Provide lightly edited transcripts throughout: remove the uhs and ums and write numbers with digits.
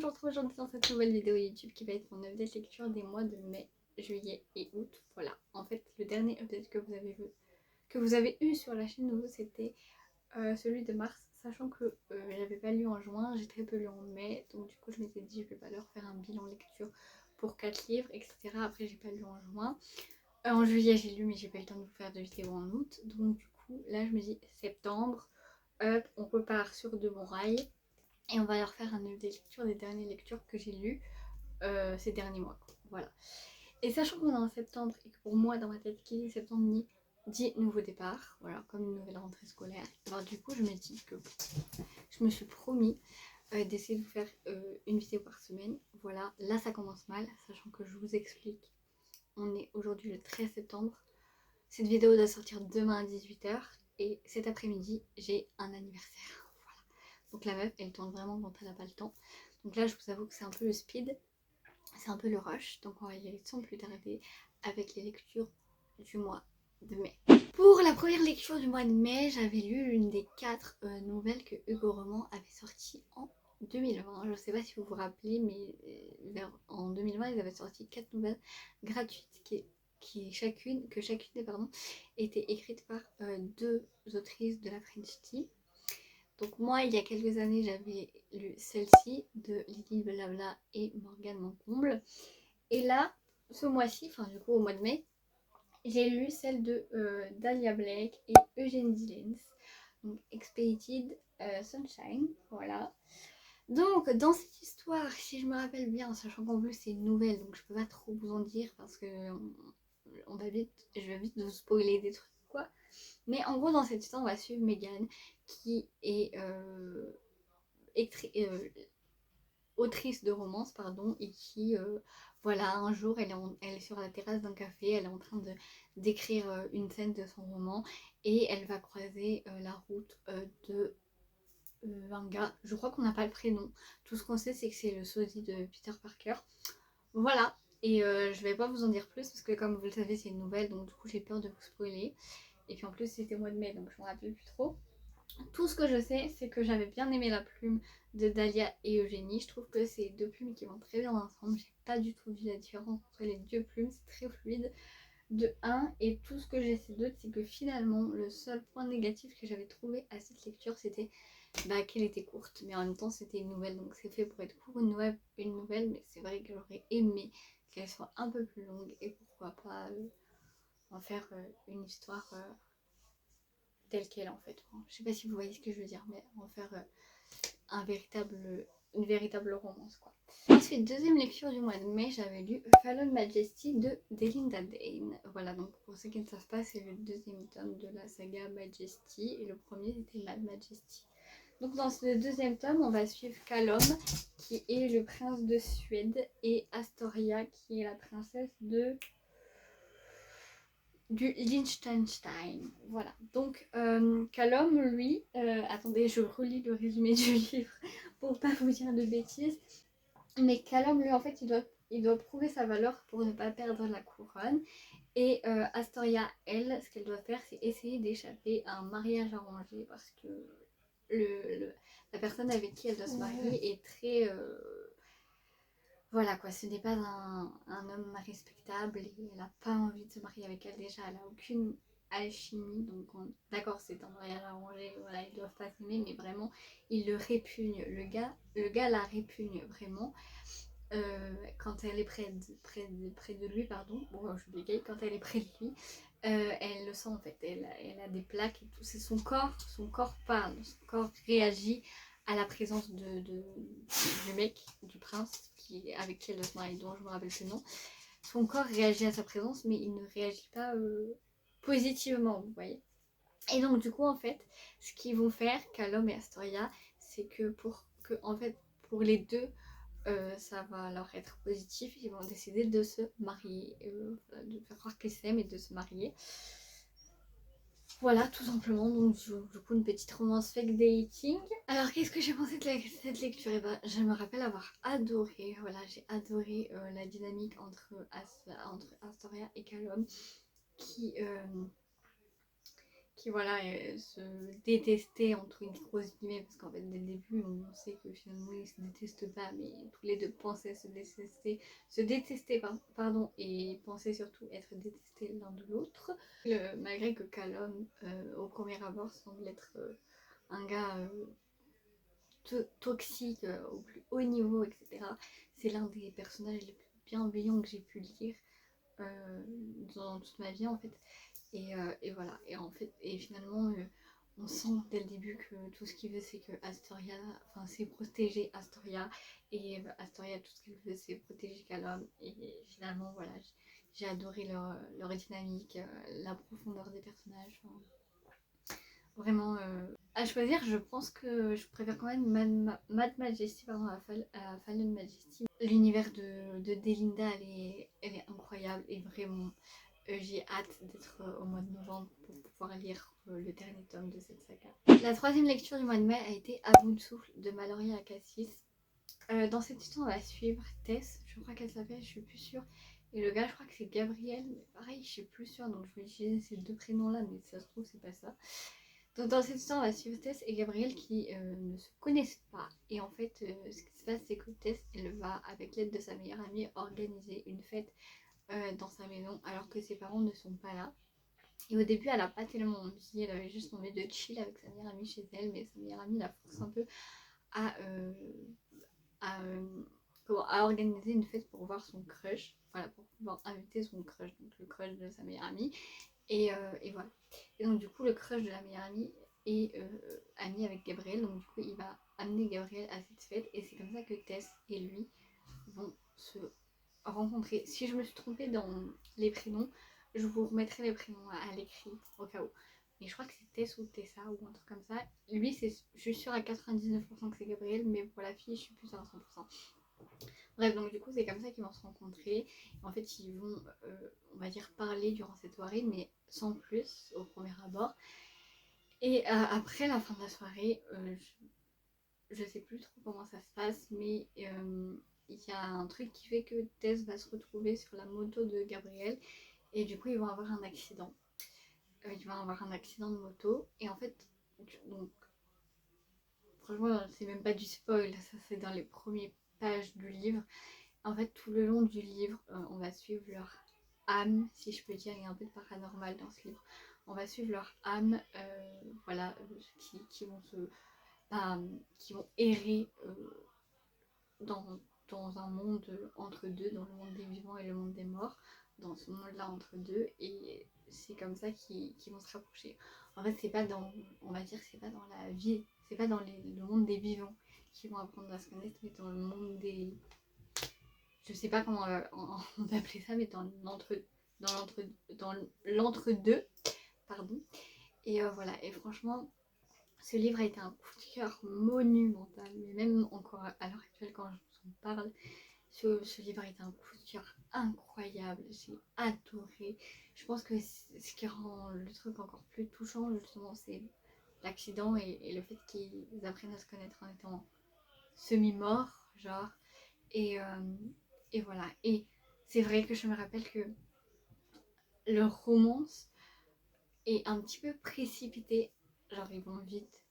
je vous retrouve aujourd'hui dans cette nouvelle vidéo YouTube qui va être mon update lecture des mois de mai, juillet et août. Voilà, en fait le dernier update que vous avez eu sur la chaîne nouveau, c'était celui de mars, sachant que j'avais pas lu en juin, j'ai très peu lu en mai, donc du coup je m'étais dit je vais pas leur faire un bilan lecture pour 4 livres, etc. Après j'ai pas lu en juin. En juillet j'ai lu mais j'ai pas eu le temps de vous faire de vidéo en août, donc du coup là je me dis septembre, hop, on repart sur de bons rails. Et on va leur faire un update lecture des dernières lectures que j'ai lues ces derniers mois. Voilà. Et sachant qu'on est en septembre et que pour moi, dans ma tête, qui dit septembre dit nouveau départ, voilà, comme une nouvelle rentrée scolaire. Alors du coup, je me dis que je me suis promis d'essayer de vous faire une vidéo par semaine. Voilà, là ça commence mal, sachant que je vous explique. On est aujourd'hui le 13 septembre. Cette vidéo doit sortir demain à 18 h. Et cet après-midi, j'ai un anniversaire. Donc la meuf, elle tourne vraiment quand elle n'a pas le temps. Donc là, je vous avoue que c'est un peu le speed, c'est un peu le rush. Donc on va y aller sans plus tarder avec les lectures du mois de mai. Pour la première lecture du mois de mai, j'avais lu l'une des 4 nouvelles que Hugo Roman avait sorties en 2020. Je ne sais pas si vous vous rappelez, mais en 2020, ils avaient sorti 4 nouvelles gratuites chacune était écrite par 2 autrices de la French Tea. Donc moi, il y a quelques années, j'avais lu celle-ci de Lily Blabla et Morgane Moncomble. Et là, ce mois-ci, enfin du coup au mois de mai, j'ai lu celle de Dahlia Blake et Eugène Dillens. Donc Expedited Sunshine, voilà. Donc dans cette histoire, si je me rappelle bien, sachant qu'en plus c'est une nouvelle, donc je peux pas trop vous en dire parce que je vais vite vous spoiler des trucs quoi. Mais en gros, dans cette histoire, on va suivre Megan, qui est autrice de romance, pardon, et qui, voilà, un jour, elle est sur la terrasse d'un café, elle est en train d'écrire une scène de son roman, et elle va croiser la route de un gars, je crois qu'on n'a pas le prénom. Tout ce qu'on sait, c'est que c'est le sosie de Peter Parker. Voilà, et je vais pas vous en dire plus, parce que comme vous le savez, c'est une nouvelle, donc du coup, j'ai peur de vous spoiler. Et puis en plus c'était au mois de mai, donc je me rappelle plus trop. Tout ce que je sais, c'est que j'avais bien aimé la plume de Dahlia et Eugénie. Je trouve que c'est 2 plumes qui vont très bien ensemble. J'ai pas du tout vu la différence entre les 2 plumes, c'est très fluide. De 1, et tout ce que j'essaie d'autre, c'est que finalement, le seul point négatif que j'avais trouvé à cette lecture, c'était qu'elle était courte. Mais en même temps, c'était une nouvelle, donc c'est fait pour être court, une nouvelle, mais c'est vrai que j'aurais aimé qu'elle soit un peu plus longue, et pourquoi pas en faire une histoire telle qu'elle en fait. Enfin, je sais pas si vous voyez ce que je veux dire, mais en faire une véritable romance quoi. Ensuite, deuxième lecture du mois de mai, j'avais lu Fallen Majesty de Delinda Dane. Voilà, donc pour ceux qui ne savent pas, c'est le deuxième tome de la saga Majesty et le premier c'était Mad Majesty. Donc dans ce deuxième tome, on va suivre Callum qui est le prince de Suède et Astoria qui est la princesse du Liechtenstein. Voilà, donc Callum, lui, attendez, je relis le résumé du livre pour pas vous dire de bêtises. Mais Callum, lui, en fait, il doit prouver sa valeur pour ne pas perdre la couronne. Et Astoria, elle, ce qu'elle doit faire, c'est essayer d'échapper à un mariage arrangé parce que la personne avec qui elle doit se marier est très... voilà quoi, ce n'est pas un homme respectable et elle n'a pas envie de se marier avec elle déjà, elle n'a aucune alchimie, donc d'accord c'est un mariage arrangé, voilà, ils doivent pas s'aimer, mais vraiment il le répugne, le gars la répugne vraiment quand elle est près de lui, pardon, bon je bégaye, quand elle est près de lui, elle le sent en fait, elle a des plaques et tout, c'est son corps parle, son corps réagit à la présence du mec, du prince avec qui elle doit se marier, dont je me rappelle plus le nom. Son corps réagit à sa présence, mais il ne réagit pas positivement, vous voyez. Et donc du coup en fait, ce qu'ils vont faire, Callum et Astoria, c'est que en fait, pour les deux, ça va leur être positif, ils vont décider de se marier, de faire croire qu'ils s'aiment et de se marier. Voilà, tout simplement, donc du coup une petite romance fake dating. Alors qu'est-ce que j'ai pensé de cette lecture? Et je me rappelle avoir adoré, voilà, j'ai adoré la dynamique entre Astoria et Callum qui qui voilà, se détestaient entre une grosse guillemets, parce qu'en fait dès le début on sait que finalement ils se détestent pas, mais tous les deux pensaient se détester pardon, et pensaient surtout être détestés l'un de l'autre. Malgré que Callum au premier abord semble être un gars toxique au plus haut niveau, etc. C'est l'un des personnages les plus bienveillants que j'ai pu lire dans toute ma vie en fait. Et voilà, et en fait, et finalement, on sent dès le début que tout ce qu'il veut, c'est que Astoria, enfin, c'est protéger Astoria, et Astoria, tout ce qu'elle veut, c'est protéger Callum, et finalement, voilà, j'ai adoré leur dynamique, la profondeur des personnages, enfin, vraiment. À choisir, je pense que je préfère quand même Mad Majesty pardon, à Fallen Majesty. L'univers de Delinda, elle est incroyable, et vraiment. J'ai hâte d'être au mois de novembre pour pouvoir lire le dernier tome de cette saga. La troisième lecture du mois de mai a été À bout de souffle de Maloria Akassis. Dans cette histoire, on va suivre Tess, je crois qu'elle s'appelle, je suis plus sûre. Et le gars, je crois que c'est Gabriel, mais pareil, je suis plus sûre, donc je vais utiliser ces deux prénoms-là, mais si ça se trouve, c'est pas ça. Donc dans cette histoire, on va suivre Tess et Gabriel qui ne se connaissent pas. Et en fait, ce qui se passe, c'est que Tess, elle va, avec l'aide de sa meilleure amie, organiser une fête dans sa maison alors que ses parents ne sont pas là. Et au début, elle n'a pas tellement envie, elle avait juste envie de chill avec sa meilleure amie chez elle, mais sa meilleure amie la force un peu à, à, à organiser une fête pour voir son crush, voilà, pour pouvoir inviter son crush, donc le crush de sa meilleure amie. Et voilà. Et donc du coup, le crush de la meilleure amie est ami avec Gabriel, donc du coup, il va amener Gabriel à cette fête, et c'est comme ça que Tess et lui vont se rencontrer. Si je me suis trompée dans les prénoms, je vous remettrai les prénoms à l'écrit au cas où. Mais je crois que c'est Tess ou Tessa ou un truc comme ça. Lui, je suis sûre à 99% que c'est Gabriel, mais pour la fille, je suis plus sûre à 100%. Bref, donc du coup, c'est comme ça qu'ils vont se rencontrer. En fait, ils vont, on va dire, parler durant cette soirée, mais sans plus au premier abord. Et après la fin de la soirée, je sais plus trop comment ça se passe, mais il y a un truc qui fait que Tess va se retrouver sur la moto de Gabriel, et du coup ils vont avoir un accident. Ils vont avoir un accident de moto, et en fait, donc franchement c'est même pas du spoil, ça c'est dans les premières pages du livre. En fait tout le long du livre, on va suivre leur âme, si je peux dire, il y a un peu de paranormal dans ce livre. On va suivre leur âme, voilà, qui vont se... qui vont errer dans, dans un monde entre deux, dans le monde des vivants et le monde des morts, dans ce monde-là entre deux, et c'est comme ça qu'ils vont se rapprocher. En fait, c'est pas dans, on va dire, c'est pas dans la vie, c'est pas dans le monde des vivants qu'ils vont apprendre à se connaître, mais dans le monde des, je sais pas comment on appelait ça, mais dans l'entre-deux, pardon. Et voilà, et franchement, ce livre a été un coup de cœur monumental, mais même encore à l'heure actuelle quand je vous en parle, ce livre a été un coup de cœur incroyable, j'ai adoré. Je pense que ce qui rend le truc encore plus touchant justement, c'est l'accident et le fait qu'ils apprennent à se connaître en étant semi-morts, genre. Et, et voilà, et c'est vrai que je me rappelle que leur romance est un petit peu précipitée, genre ils vont vite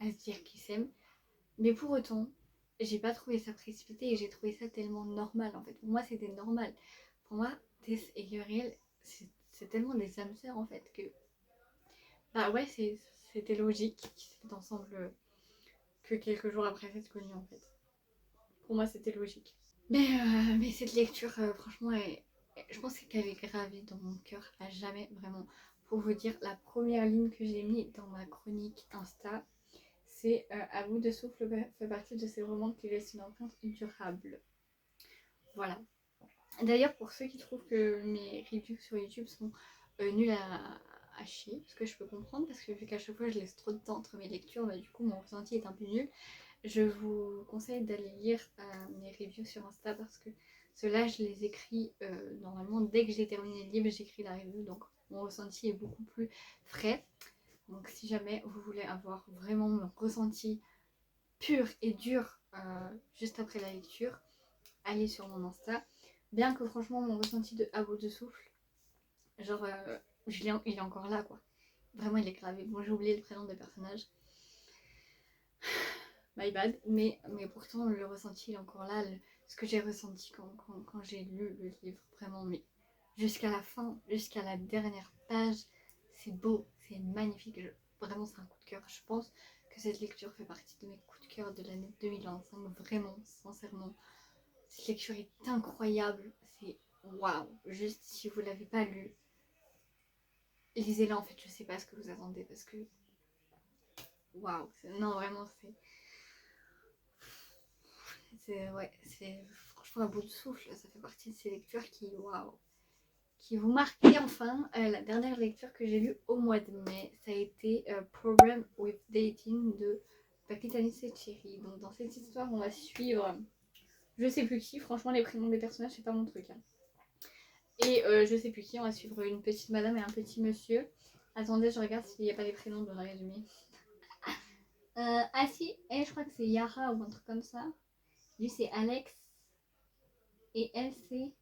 à se dire qu'ils s'aiment. Mais pour autant, j'ai pas trouvé ça précipité et j'ai trouvé ça tellement normal en fait. Pour moi, c'était normal. Pour moi, Tess et Gabriel, c'est tellement des âmes sœurs en fait que. Bah ouais, c'était logique qu'ils se mettent ensemble que quelques jours après cette connue en fait. Pour moi, c'était logique. Mais cette lecture, franchement, je pense qu'elle est gravée dans mon cœur à jamais, vraiment. Pour vous dire, la première ligne que j'ai mise dans ma chronique Insta, c'est À bout de souffle fait partie de ces romans qui laissent une empreinte durable. Voilà. D'ailleurs, pour ceux qui trouvent que mes reviews sur YouTube sont nuls à chier, ce que je peux comprendre, parce que vu qu'à chaque fois je laisse trop de temps entre mes lectures, bah, du coup mon ressenti est un peu nul. Je vous conseille d'aller lire mes reviews sur Insta parce que ceux-là je les écris normalement dès que j'ai terminé le livre, j'écris la review, donc mon ressenti est beaucoup plus frais. Donc si jamais vous voulez avoir vraiment mon ressenti pur et dur juste après la lecture, allez sur mon Insta. Bien que franchement mon ressenti de À bout de souffle, genre il est encore là quoi. Vraiment il est gravé. Bon j'ai oublié le prénom des personnages. My bad. Mais pourtant le ressenti il est encore là. Ce que j'ai ressenti quand j'ai lu le livre. Vraiment mais jusqu'à la fin, jusqu'à la dernière page. C'est beau, c'est magnifique. Vraiment c'est un coup de cœur. Je pense que cette lecture fait partie de mes coups de cœur de l'année 2025. Vraiment, sincèrement. Cette lecture est incroyable. C'est waouh. Juste si vous l'avez pas lu, lisez-la en fait. Je sais pas ce que vous attendez parce que waouh. Non vraiment c'est franchement à bout de souffle. Ça fait partie de ces lectures qui waouh, qui vous marquent. Et enfin, la dernière lecture que j'ai lue au mois de mai, ça a été Problem with Dating de Brittany Cherry. Donc dans cette histoire, on va suivre, je sais plus qui, franchement les prénoms des personnages c'est pas mon truc. Hein. Et je sais plus qui, on va suivre une petite madame et un petit monsieur. Attendez, je regarde s'il n'y a pas les prénoms dans le résumé. Ah si, elle je crois que c'est Yara ou un truc comme ça. Lui c'est Alex. Et elle c'est...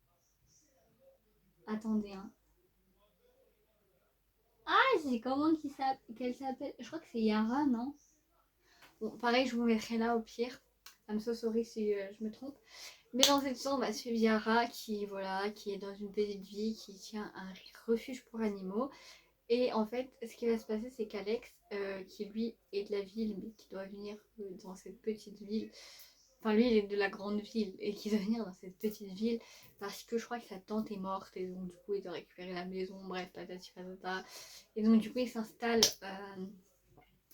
Attendez, hein. Ah, c'est comment qu'elle s'appelle? Je crois que c'est Yara, non? Bon, pareil, je vous mettrai là au pire. I'm so sorry si je me trompe. Mais dans cette histoire, on va suivre Yara qui, voilà, qui est dans une petite vie, qui tient un refuge pour animaux. Et en fait, ce qui va se passer, c'est qu'Alex, qui lui est de la ville, mais qui doit venir dans cette petite ville, enfin lui il est de la grande ville, et qui doit venir dans cette petite ville parce que je crois que sa tante est morte, et donc du coup il doit récupérer la maison, bref, patati patata. Et donc du coup il s'installe,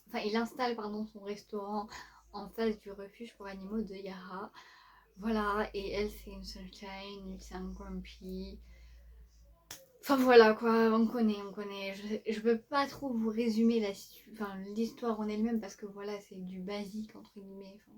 enfin il installe pardon son restaurant en face du refuge pour animaux de Yara. Voilà, et elle c'est une Sunshine, lui c'est un Grumpy. Enfin voilà quoi, on connaît. Je peux pas trop vous résumer l'histoire en elle-même parce que voilà, c'est du basique entre guillemets. Enfin,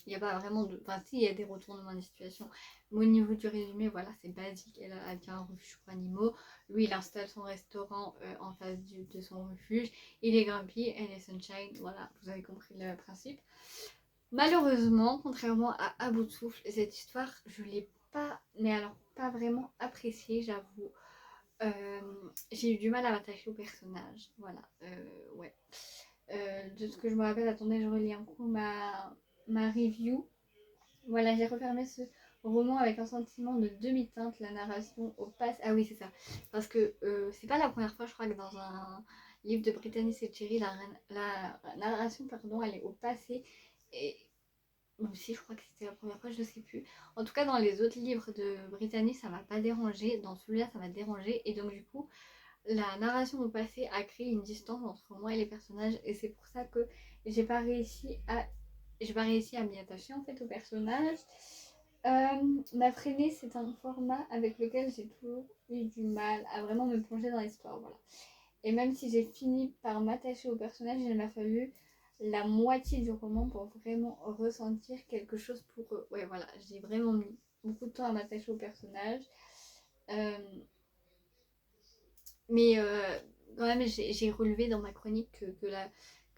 il n'y a pas vraiment de. Enfin, si, il y a des retournements de situation. Mais au niveau du résumé, voilà, c'est basique. Elle tient un refuge pour animaux. Lui, il installe son restaurant en face de son refuge. Il est Grumpy, elle est Sunshine. Voilà, vous avez compris le principe. Malheureusement, contrairement à bout de souffle, cette histoire, je l'ai pas, mais alors pas vraiment appréciée, j'avoue. J'ai eu du mal à m'attacher au personnage. Voilà, ouais. De ce que je me rappelle, attendez, je relis un coup ma review. Voilà, j'ai refermé ce roman avec un sentiment de demi-teinte, la narration au passé. Ah oui, c'est ça. Parce que c'est pas la première fois, je crois, que dans un livre de Brittany Cherry, la narration, pardon, elle est au passé. Et même si je crois que c'était la première fois, je sais plus. En tout cas, dans les autres livres de Brittany, ça m'a pas dérangé. Dans celui-là, ça m'a dérangé. Et donc, du coup, la narration au passé a créé une distance entre moi et les personnages. Et c'est pour ça que j'ai pas réussi à m'y attacher en fait au personnage. Ma freinée, c'est un format avec lequel j'ai toujours eu du mal à vraiment me plonger dans l'histoire. Voilà. Et même si j'ai fini par m'attacher au personnage, il m'a fallu la moitié du roman pour vraiment ressentir quelque chose pour eux. Ouais, voilà, j'ai vraiment mis beaucoup de temps à m'attacher au personnage. Euh, mais quand même, j'ai relevé dans ma chronique que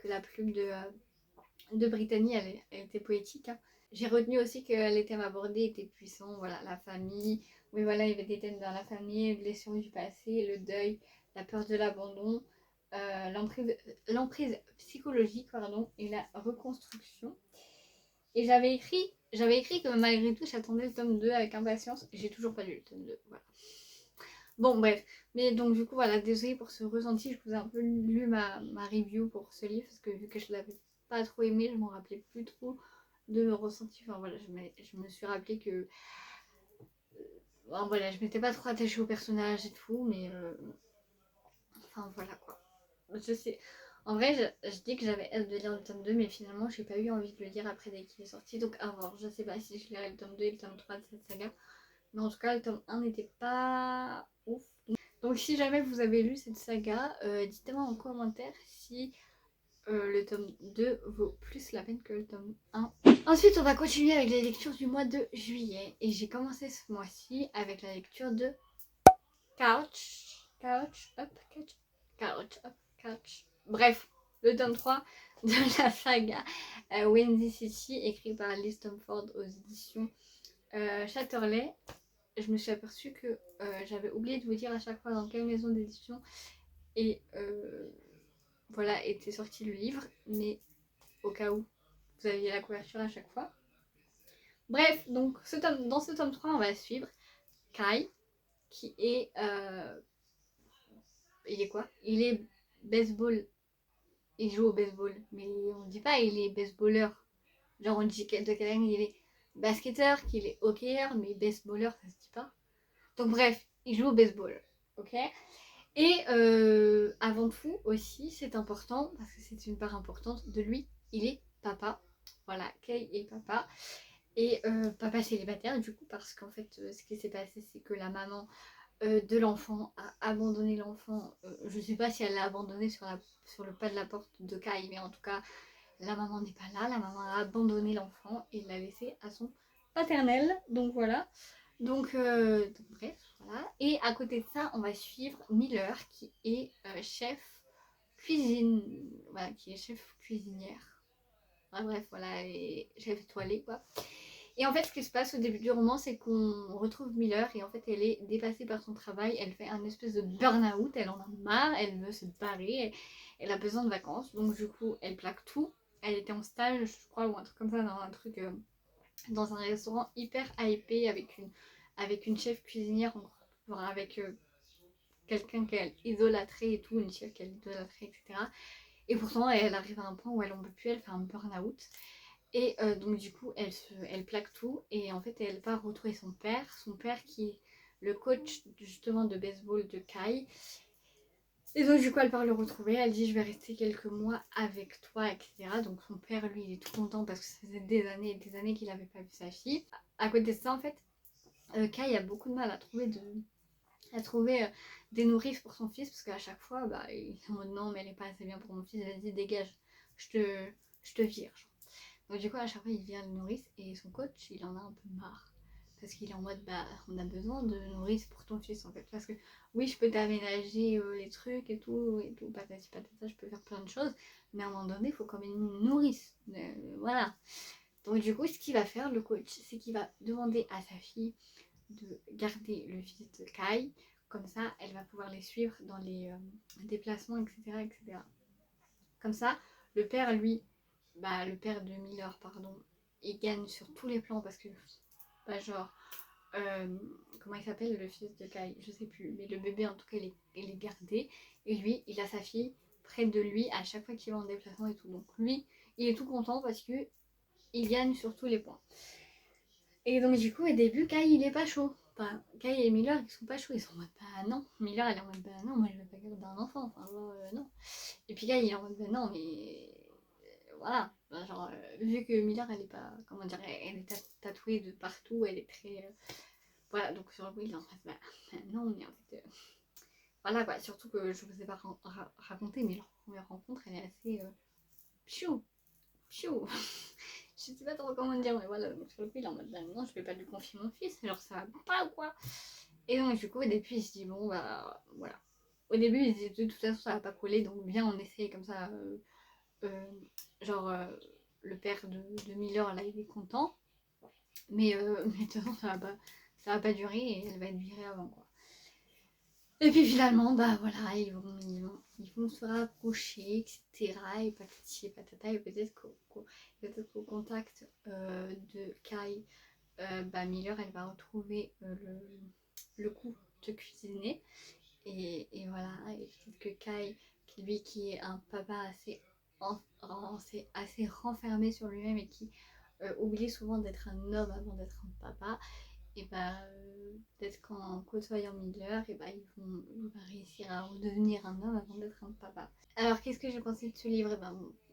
la plume de Brittany, elle était poétique. Hein. J'ai retenu aussi que les thèmes abordés étaient puissants. Voilà, la famille. Oui, voilà, il y avait des thèmes dans la famille, les blessures du passé, le deuil, la peur de l'abandon, l'emprise psychologique, pardon, et la reconstruction. Et j'avais écrit que malgré tout, j'attendais le tome 2 avec impatience. J'ai toujours pas lu le tome 2. Voilà. Bon, bref. Mais donc, du coup, voilà, désolée pour ce ressenti. Je vous ai un peu lu ma review pour ce livre parce que vu que je l'avais pas trop aimé, je m'en rappelais plus trop de mes ressentis. Enfin, voilà, je me suis rappelé que. Bon, voilà, je m'étais pas trop attachée au personnage et tout, mais. Enfin, voilà quoi. Je sais. En vrai, je dis que j'avais hâte de lire le tome 2, mais finalement, j'ai pas eu envie de le lire après dès qu'il est sorti. Donc, à voir. Je sais pas si je lirai le tome 2 et le tome 3 de cette saga. Mais en tout cas, le tome 1 n'était pas ouf. Donc si jamais vous avez lu cette saga, dites-moi en commentaire si le tome 2 vaut plus la peine que le tome 1. Ensuite, on va continuer avec les lectures du mois de juillet. Et j'ai commencé ce mois-ci avec la lecture de Couch Up. Bref, le tome 3 de la saga Windy City, écrit par Liz Stamford aux éditions Chatterley. Je me suis aperçue que j'avais oublié de vous dire à chaque fois dans quelle maison d'édition Et voilà, était sorti le livre, mais au cas où vous aviez la couverture à chaque fois. Bref, donc dans ce tome 3, on va suivre Kai, qui est... il est quoi? Il est baseball. Il joue au baseball, mais on dit pas il est baseballeur. Genre on dit de quelle année il est basketteur, qu'il est hockeyeur, mais baseballeur ça se dit pas. Donc bref, il joue au baseball, ok. Et avant tout aussi, c'est important, parce que c'est une part importante de lui, il est papa. Voilà, Kay est papa. Et papa célibataire du coup, parce qu'en fait ce qui s'est passé c'est que la maman de l'enfant a abandonné l'enfant. Je sais pas si elle l'a abandonné sur le pas de la porte de Kai, mais en tout cas la maman n'est pas là, la maman a abandonné l'enfant et l'a laissé à son paternel, donc voilà. Donc bref, voilà. Et à côté de ça, on va suivre Miller qui est chef cuisine, voilà, qui est chef cuisinière. Enfin, bref, voilà, et chef étoilé quoi. Et en fait, ce qui se passe au début du roman, c'est qu'on retrouve Miller et en fait, elle est dépassée par son travail. Elle fait un espèce de burn-out, elle en a marre, elle veut se barrer, elle a besoin de vacances. Donc du coup, elle plaque tout. Elle était en stage, je crois, ou un truc comme ça, dans un truc, dans un restaurant hyper hypé avec une chef cuisinière, avec quelqu'un qu'elle idolâtrait et tout, une chef qu'elle idolâtrait, etc. Et pourtant, elle arrive à un point où elle en peut plus, elle fait un burn-out. Et donc du coup, elle plaque tout et en fait, elle va retrouver son père qui est le coach justement de baseball de Kai. Et donc du coup, elle part le retrouver, elle dit je vais rester quelques mois avec toi, etc. Donc son père, lui, il est tout content parce que ça faisait des années et des années qu'il n'avait pas vu sa fille. À côté de ça, en fait, Kai a beaucoup de mal à trouver des nourrices pour son fils parce qu'à chaque fois, bah, il est en mode non, mais elle est pas assez bien pour mon fils, vas-y, dégage, je te vire. Donc du coup à chaque fois il vient le nourrice et son coach il en a un peu marre. Parce qu'il est en mode bah on a besoin de nourrice pour ton fils en fait. Parce que oui je peux t'aménager les trucs et tout, patati patata, je peux faire plein de choses. Mais à un moment donné il faut quand même une nourrice. Voilà. Donc du coup ce qu'il va faire le coach c'est qu'il va demander à sa fille de garder le fils de Kai. Comme ça elle va pouvoir les suivre dans les déplacements etc. etc. Comme ça le père lui le père de Miller, pardon, il gagne sur tous les plans parce que, genre, comment il s'appelle le fils de Kai, je sais plus, mais le bébé en tout cas il est gardé et lui il a sa fille près de lui à chaque fois qu'il va en déplacement et tout. Donc lui il est tout content parce que il gagne sur tous les points. Et donc du coup au début Kai il est pas chaud. Enfin, Kai et Miller ils sont pas chauds, ils sont en mode bah non. Miller elle est en mode bah non, moi je vais pas garder un enfant, enfin non. Et puis Kai il est en mode bah non mais voilà, genre, vu que Miller elle est pas, comment dire, elle est tatouée de partout, elle est très, voilà, donc sur le coup il est en fait, non, mais en fait, voilà quoi, surtout que je vous ai pas raconté, mais leur première rencontre elle est assez, piou, piou, je sais pas trop comment dire, mais voilà, donc sur le coup il est en mode, non, je vais pas lui confier mon fils, genre ça va pas ou quoi. Et donc du coup au début il se dit, bon bah, voilà. Au début il se dit, de toute façon ça va pas coller, donc bien on essaye comme ça, genre le père de Miller là il est content mais mais de toute façon ça va pas durer et elle va être virée avant quoi. Et puis finalement bah voilà ils vont se rapprocher etc et patati et patata et peut-être qu'au contact de Kai Miller elle va retrouver le coup de cuisiner et voilà et peut-être que Kai lui qui est un papa assez renfermé sur lui-même et qui oublie souvent d'être un homme avant d'être un papa, et peut-être qu'en côtoyant Miller, il va réussir à redevenir un homme avant d'être un papa. Alors qu'est-ce que j'ai pensé de ce livre?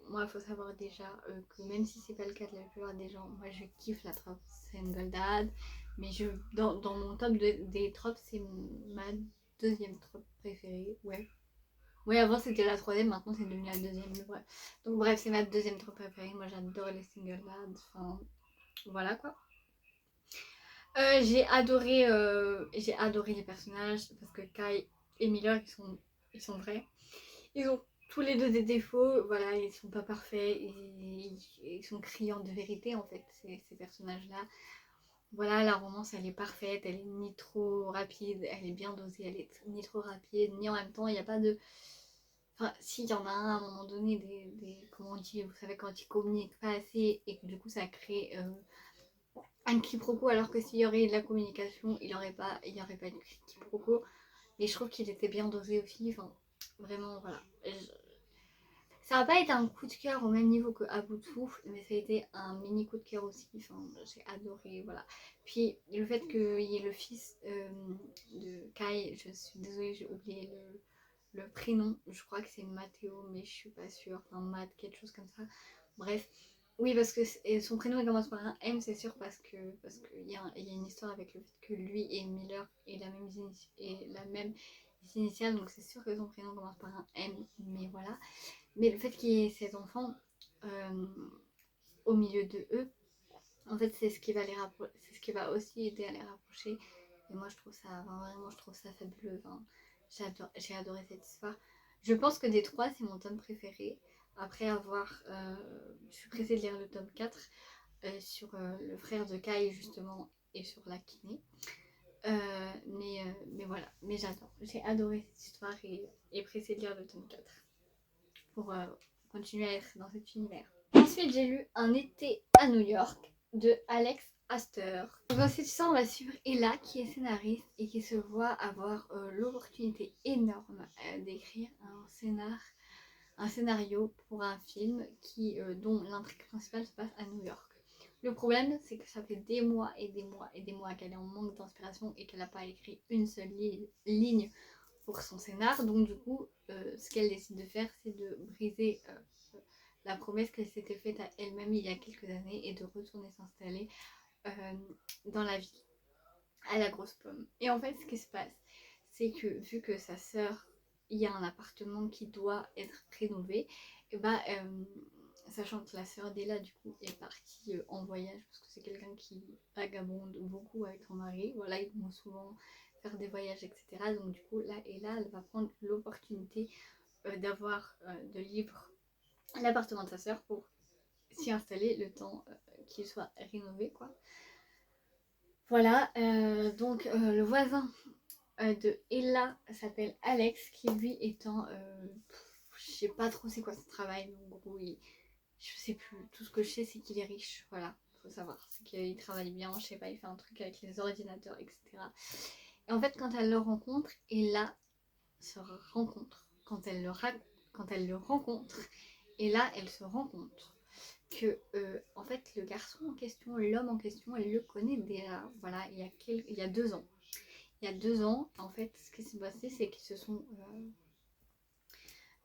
Moi il faut savoir déjà que même si c'est pas le cas de la plupart des gens, moi je kiffe la trope single dad, mais dans mon top des tropes c'est ma deuxième trope préférée, ouais. Oui, avant c'était la troisième, maintenant c'est devenu la deuxième, mais bref. Donc bref, c'est ma deuxième trop préférée. Moi j'adore les single lads, enfin voilà quoi. J'ai adoré les personnages parce que Kai et Miller ils sont vrais. Ils ont tous les deux des défauts, voilà, ils sont pas parfaits, ils sont criants de vérité en fait, ces personnages-là. voilà, la romance elle est parfaite, elle est ni trop rapide, elle est bien dosée, elle est ni trop rapide, ni en même temps il n'y a pas de... Enfin, si, il y en a un à un moment donné, comment on dit, vous savez, quand ils communiquent pas assez et que du coup ça crée un quiproquo, alors que s'il y aurait de la communication, il y aurait pas de quiproquo. Mais je trouve qu'il était bien dosé aussi, enfin, vraiment, voilà. Ça n'a pas été un coup de cœur au même niveau que À bout de souffle, mais ça a été un mini coup de cœur aussi. Enfin, j'ai adoré, voilà. Puis le fait qu'il y ait le fils de Kai, je suis désolée, j'ai oublié le prénom. Je crois que c'est Mathéo, mais je suis pas sûre. Enfin, Matt, quelque chose comme ça. Bref. Oui, parce que son prénom il commence par un M, c'est sûr, parce qu'il y a une histoire avec le fait que lui et Miller aient la même initiale, donc c'est sûr que son prénom commence par un M, mais voilà. Mais le fait qu'il y ait ces enfants euh, au milieu de eux, en fait, c'est ce qui va c'est ce qui va aussi aider à les rapprocher. Et moi, je trouve ça, enfin, vraiment, je trouve ça fabuleux. Enfin, j'ai adoré cette histoire. Je pense que des trois, c'est mon tome préféré. Après avoir, je suis pressée de lire le tome 4 sur le frère de Kai justement et sur la kiné. Mais voilà, mais j'adore. J'ai adoré cette histoire et pressée de lire le tome 4 pour continuer à être dans cet univers. Ensuite, j'ai lu Un été à New York de Alex Astor. Dans cette histoire, on va suivre Ella qui est scénariste et qui se voit avoir l'opportunité énorme d'écrire un scénario pour un film dont l'intrigue principale se passe à New York. Le problème, c'est que ça fait des mois et des mois et des mois qu'elle est en manque d'inspiration et qu'elle n'a pas écrit une seule ligne pour son scénar. Donc du coup, ce qu'elle décide de faire, c'est de briser la promesse qu'elle s'était faite à elle-même il y a quelques années et de retourner s'installer euh, dans la vie à la grosse pomme. Et en fait, ce qui se passe, c'est que vu que sa sœur, il y a un appartement qui doit être rénové, et bah, sachant que la sœur d'Ella du coup est partie en voyage parce que c'est quelqu'un qui vagabonde beaucoup avec son mari, voilà, ils vont souvent faire des voyages, etc. Donc du coup là Ella elle va prendre l'opportunité de livre l'appartement de sa sœur pour s'y installer le temps qu'il soit rénové quoi. Voilà, le voisin de Ella s'appelle Alex, qui lui étant, je sais pas trop c'est quoi son travail, mais en gros, je sais plus, tout ce que je sais c'est qu'il est riche, voilà, faut savoir, c'est qu'il travaille bien, je sais pas, il fait un truc avec les ordinateurs, etc. Et en fait, quand elle le rencontre, Ella se rencontre, quand elle le rencontre, et là, elle se rend compte que en fait le garçon en question, l'homme en question, elle le connaît déjà, voilà, il y a 2 ans. Il y a 2 ans, en fait, ce qui s'est passé, c'est qu'ils se sont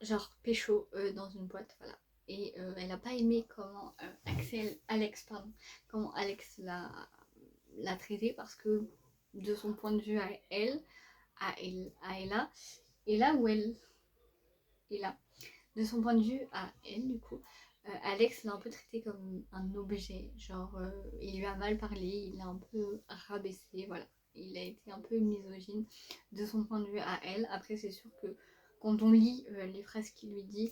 genre pécho dans une boîte, voilà. Et elle n'a pas aimé comment comment Alex l'a traité parce que de son point de vue à elle, à Ella, et là où elle est là, de son point de vue à elle, du coup, Alex l'a un peu traité comme un objet. Genre, il lui a mal parlé, il l'a un peu rabaissé, voilà. Il a été un peu misogyne de son point de vue à elle. Après, c'est sûr que quand on lit les phrases qu'il lui dit,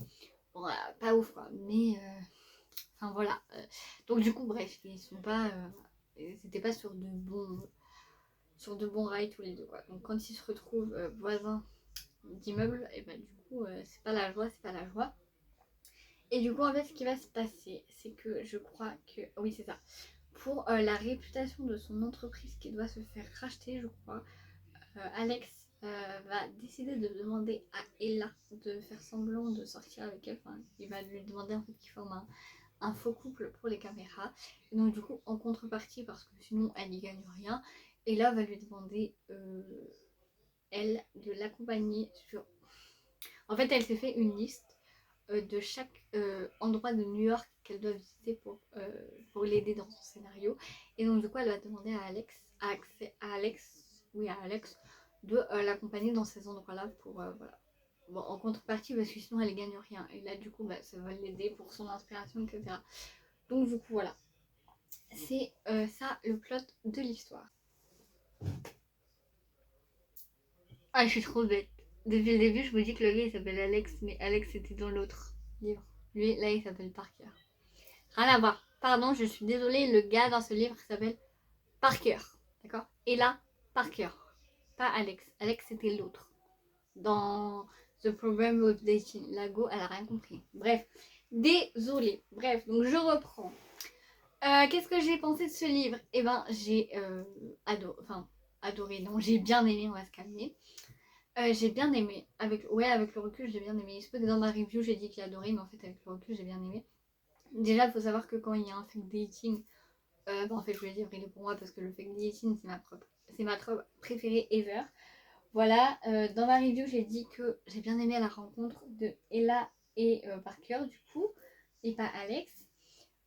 bon, pas ouf quoi, mais enfin voilà. Donc, du coup, bref, c'était pas sur de bons rails tous les deux quoi. Donc, quand ils se retrouvent voisins d'immeubles, et ben du coup, c'est pas la joie, c'est pas la joie. Et du coup, en fait, ce qui va se passer, c'est que je crois que... Oui, c'est ça. Pour la réputation de son entreprise qui doit se faire racheter, je crois, Alex va décider de demander à Ella de faire semblant de sortir avec elle. Enfin, il va lui demander en fait qu'il forme un faux couple pour les caméras. Et donc, du coup, en contrepartie, parce que sinon, elle n'y gagne rien, Ella va lui demander, elle, de l'accompagner sur... En fait, elle s'est fait une liste de chaque endroit de New York qu'elle doit visiter pour l'aider dans son scénario. Et donc du coup elle va demander à Alex de l'accompagner dans ces endroits-là pour voilà. Bon, en contrepartie parce que sinon elle gagne rien. Et là du coup bah, ça va l'aider pour son inspiration, etc. Donc du coup voilà. C'est ça le plot de l'histoire. Ah je suis trop bête. Depuis le début je me dis que le gars il s'appelle Alex, mais Alex était dans l'autre livre. Lui là il s'appelle Parker. Rien à voir. Pardon, je suis désolée, le gars dans ce livre s'appelle Parker, d'accord? Ella Parker, pas Alex. Alex c'était l'autre. Dans The Problem of Dating, la go, elle a rien compris. Bref, désolée. Bref, donc je reprends. Qu'est-ce que j'ai pensé de ce livre? Eh ben, j'ai adoré, non, j'ai bien aimé, on va se calmer. J'ai bien aimé, avec le recul, j'ai bien aimé. Il se peut que dans ma review, j'ai dit que j'ai adoré, mais en fait, avec le recul, j'ai bien aimé. Déjà, il faut savoir que quand il y a un fake dating, en fait, je voulais dire il est pour moi parce que le fake dating, c'est ma trope préférée ever. Voilà, dans ma review, j'ai dit que j'ai bien aimé la rencontre de Ella et Parker, du coup, et pas Alex.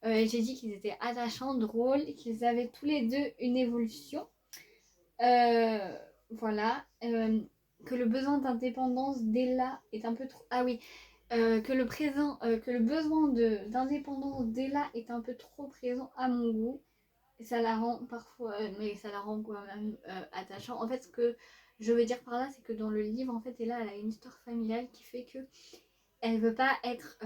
J'ai dit qu'ils étaient attachants, drôles, qu'ils avaient tous les deux une évolution. Voilà. Que le besoin d'indépendance d'Ella est un peu trop... Ah oui. Que le besoin d'indépendance d'Ella est un peu trop présent à mon goût. Et ça la rend parfois... mais ça la rend quand même attachant. En fait, ce que je veux dire par là, c'est que dans le livre, en fait, Ella, elle a une histoire familiale qui fait que elle veut pas être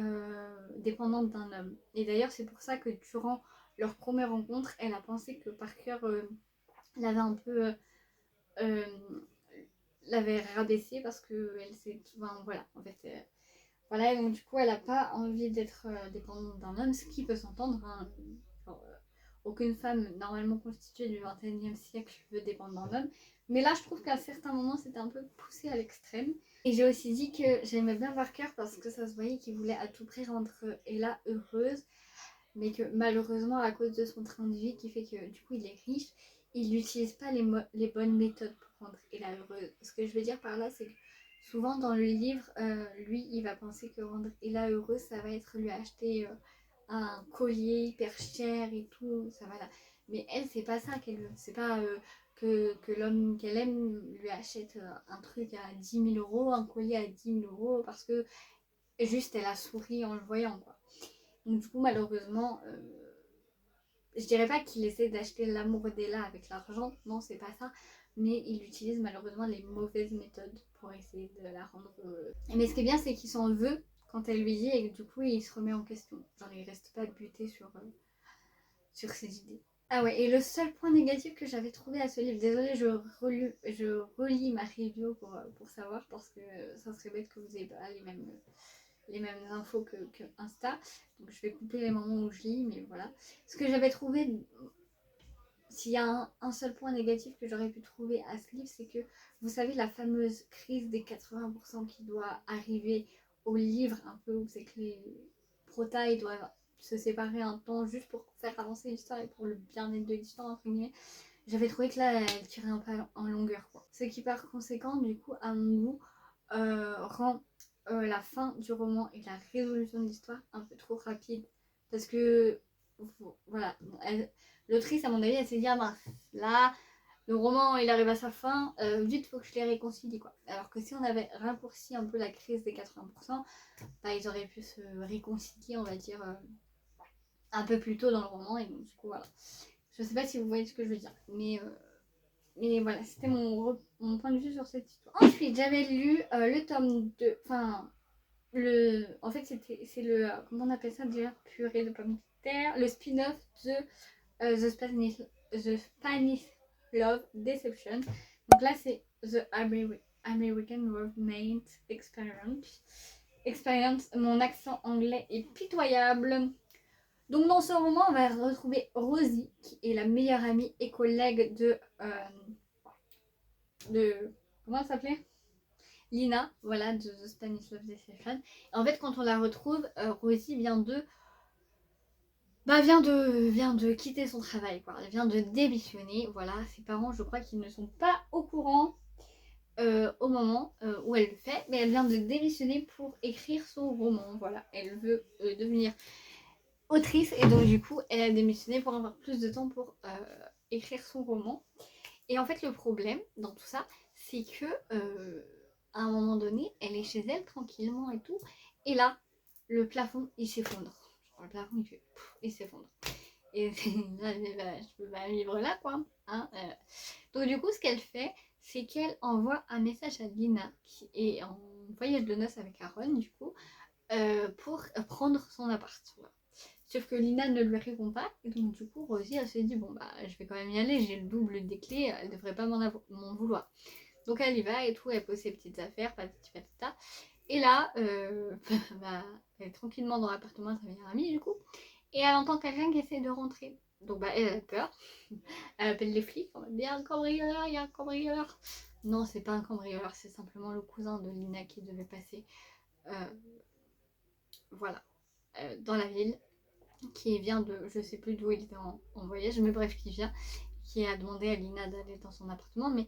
dépendante d'un homme. Et d'ailleurs, c'est pour ça que durant leur première rencontre, elle a pensé que Parker l'avait un peu... euh, l'avait rabaissé parce que elle s'est... Enfin, voilà, en fait... voilà, et donc du coup, elle n'a pas envie d'être dépendante d'un homme, ce qui peut s'entendre. Hein. Genre, aucune femme normalement constituée du 21e siècle veut dépendre d'un homme. Mais là, je trouve qu'à certains moments, c'était un peu poussé à l'extrême. Et j'ai aussi dit que j'aimais bien Parker parce que ça se voyait qu'il voulait à tout prix rendre Ella heureuse. Mais que malheureusement, à cause de son train de vie qui fait que du coup, il est riche, il n'utilise pas les bonnes méthodes pour rendre Ella heureuse. Ce que je veux dire par là, c'est que souvent dans le livre, lui, il va penser que rendre Ella heureuse, ça va être lui acheter un collier hyper cher et tout, ça va là. Mais elle, c'est pas ça qu'elle veut. C'est pas que l'homme qu'elle aime lui achète un truc à 10 000 euros, un collier à 10 000 euros, parce que juste elle a souri en le voyant, quoi. Donc du coup, malheureusement, je dirais pas qu'il essaie d'acheter l'amour d'Ella avec l'argent, non, c'est pas ça. Mais il utilise malheureusement les mauvaises méthodes pour essayer de la rendre heureuse. Mais ce qui est bien, c'est qu'il s'en veut quand elle lui dit et que du coup, il se remet en question. Genre, il reste pas buté sur ses idées. Ah ouais, et le seul point négatif que j'avais trouvé à ce livre, désolée, je relis ma review pour savoir, parce que ça serait bête que vous n'ayez pas les mêmes infos que Insta. Donc je vais couper les moments où je lis, mais voilà. Ce que j'avais trouvé, s'il y a un seul point négatif que j'aurais pu trouver à ce livre, c'est que, vous savez, la fameuse crise des 80% qui doit arriver au livre, un peu où c'est que les protas, ils doivent se séparer un temps juste pour faire avancer l'histoire et pour le bien-être de l'histoire, entre guillemets. J'avais trouvé que là, elle tirait un peu en longueur, quoi. Ce qui, par conséquent, du coup, à mon goût, rend la fin du roman et la résolution de l'histoire un peu trop rapide. Parce que, voilà, l'autrice, à mon avis, elle s'est dit, ah mince, là, le roman, il arrive à sa fin, vite, faut que je les réconcilie, quoi. Alors que si on avait raccourci un peu la crise des 80%, bah, ils auraient pu se réconcilier, on va dire, un peu plus tôt dans le roman, et donc, du coup, voilà. Je sais pas si vous voyez ce que je veux dire, mais voilà, c'était mon point de vue sur cette histoire. Ensuite, j'avais lu le tome 2, enfin, en fait, c'est le, comment on appelle ça déjà, purée de pommes de terre, le spin-off de The Spanish Love Deception. Donc là, c'est The American Romance Experience. Mon accent anglais est pitoyable. Donc dans ce roman, on va retrouver Rosie, qui est la meilleure amie et collègue de comment elle s'appelait, Lina, voilà, de The Spanish Love Deception. Et en fait, quand on la retrouve, Rosie vient de quitter son travail, quoi. Elle vient de démissionner. Voilà, ses parents, je crois qu'ils ne sont pas au courant au moment où elle le fait, mais elle vient de démissionner pour écrire son roman. Voilà, elle veut devenir autrice et donc du coup, elle a démissionné pour avoir plus de temps pour écrire son roman. Et en fait, le problème dans tout ça, c'est que à un moment donné, elle est chez elle tranquillement et tout, et là, le plafond, il s'effondre. Genre, le plafond, il s'effondre. Et là, je peux pas vivre là, quoi. Hein, Donc du coup, ce qu'elle fait, c'est qu'elle envoie un message à Lina, qui est en voyage de noces avec Aaron, du coup, pour prendre son appart. Voilà. Sauf que Lina ne lui répond pas. Et donc du coup Rosie elle se dit bon bah je vais quand même y aller, j'ai le double des clés, elle devrait pas m'en vouloir. Donc elle y va et tout, elle pose ses petites affaires, patati patata. Et là, bah, elle est tranquillement dans l'appartement de sa meilleure amie du coup. Et elle entend quelqu'un qui essaie de rentrer. Donc bah elle a peur. Elle appelle les flics, on va dire il y a un cambrioleur, il y a un cambrioleur. Non, c'est pas un cambrioleur, c'est simplement le cousin de Lina qui devait passer euh, voilà, dans la ville, qui vient de, je sais plus d'où il était en voyage, mais bref, qui vient, qui a demandé à Lina d'aller dans son appartement. Mais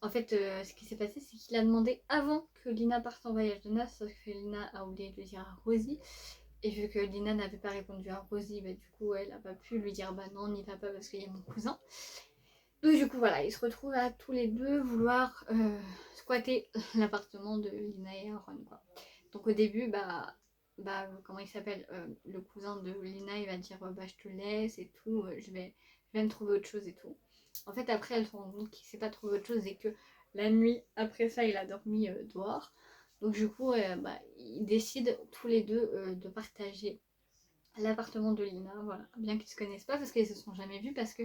en fait, ce qui s'est passé, c'est qu'il a demandé avant que Lina parte en voyage de noces, sauf que Lina a oublié de le dire à Rosie. Et vu que Lina n'avait pas répondu à Rosie, bah, du coup, elle n'a pas pu lui dire bah non, n'y va pas parce qu'il y a mon cousin. Donc du coup, voilà, ils se retrouvent à tous les deux vouloir squatter l'appartement de Lina et Aaron, quoi. Donc au début, comment il s'appelle, le cousin de Lina, il va dire bah je te laisse et tout, je vais me trouver autre chose et tout. En fait, après, elle se rend compte qu'il ne s'est pas trouvé autre chose et que la nuit après ça, il a dormi dehors. Donc du coup, ils décident tous les deux de partager l'appartement de Lina, voilà, bien qu'ils ne se connaissent pas parce qu'ils se sont jamais vus, parce que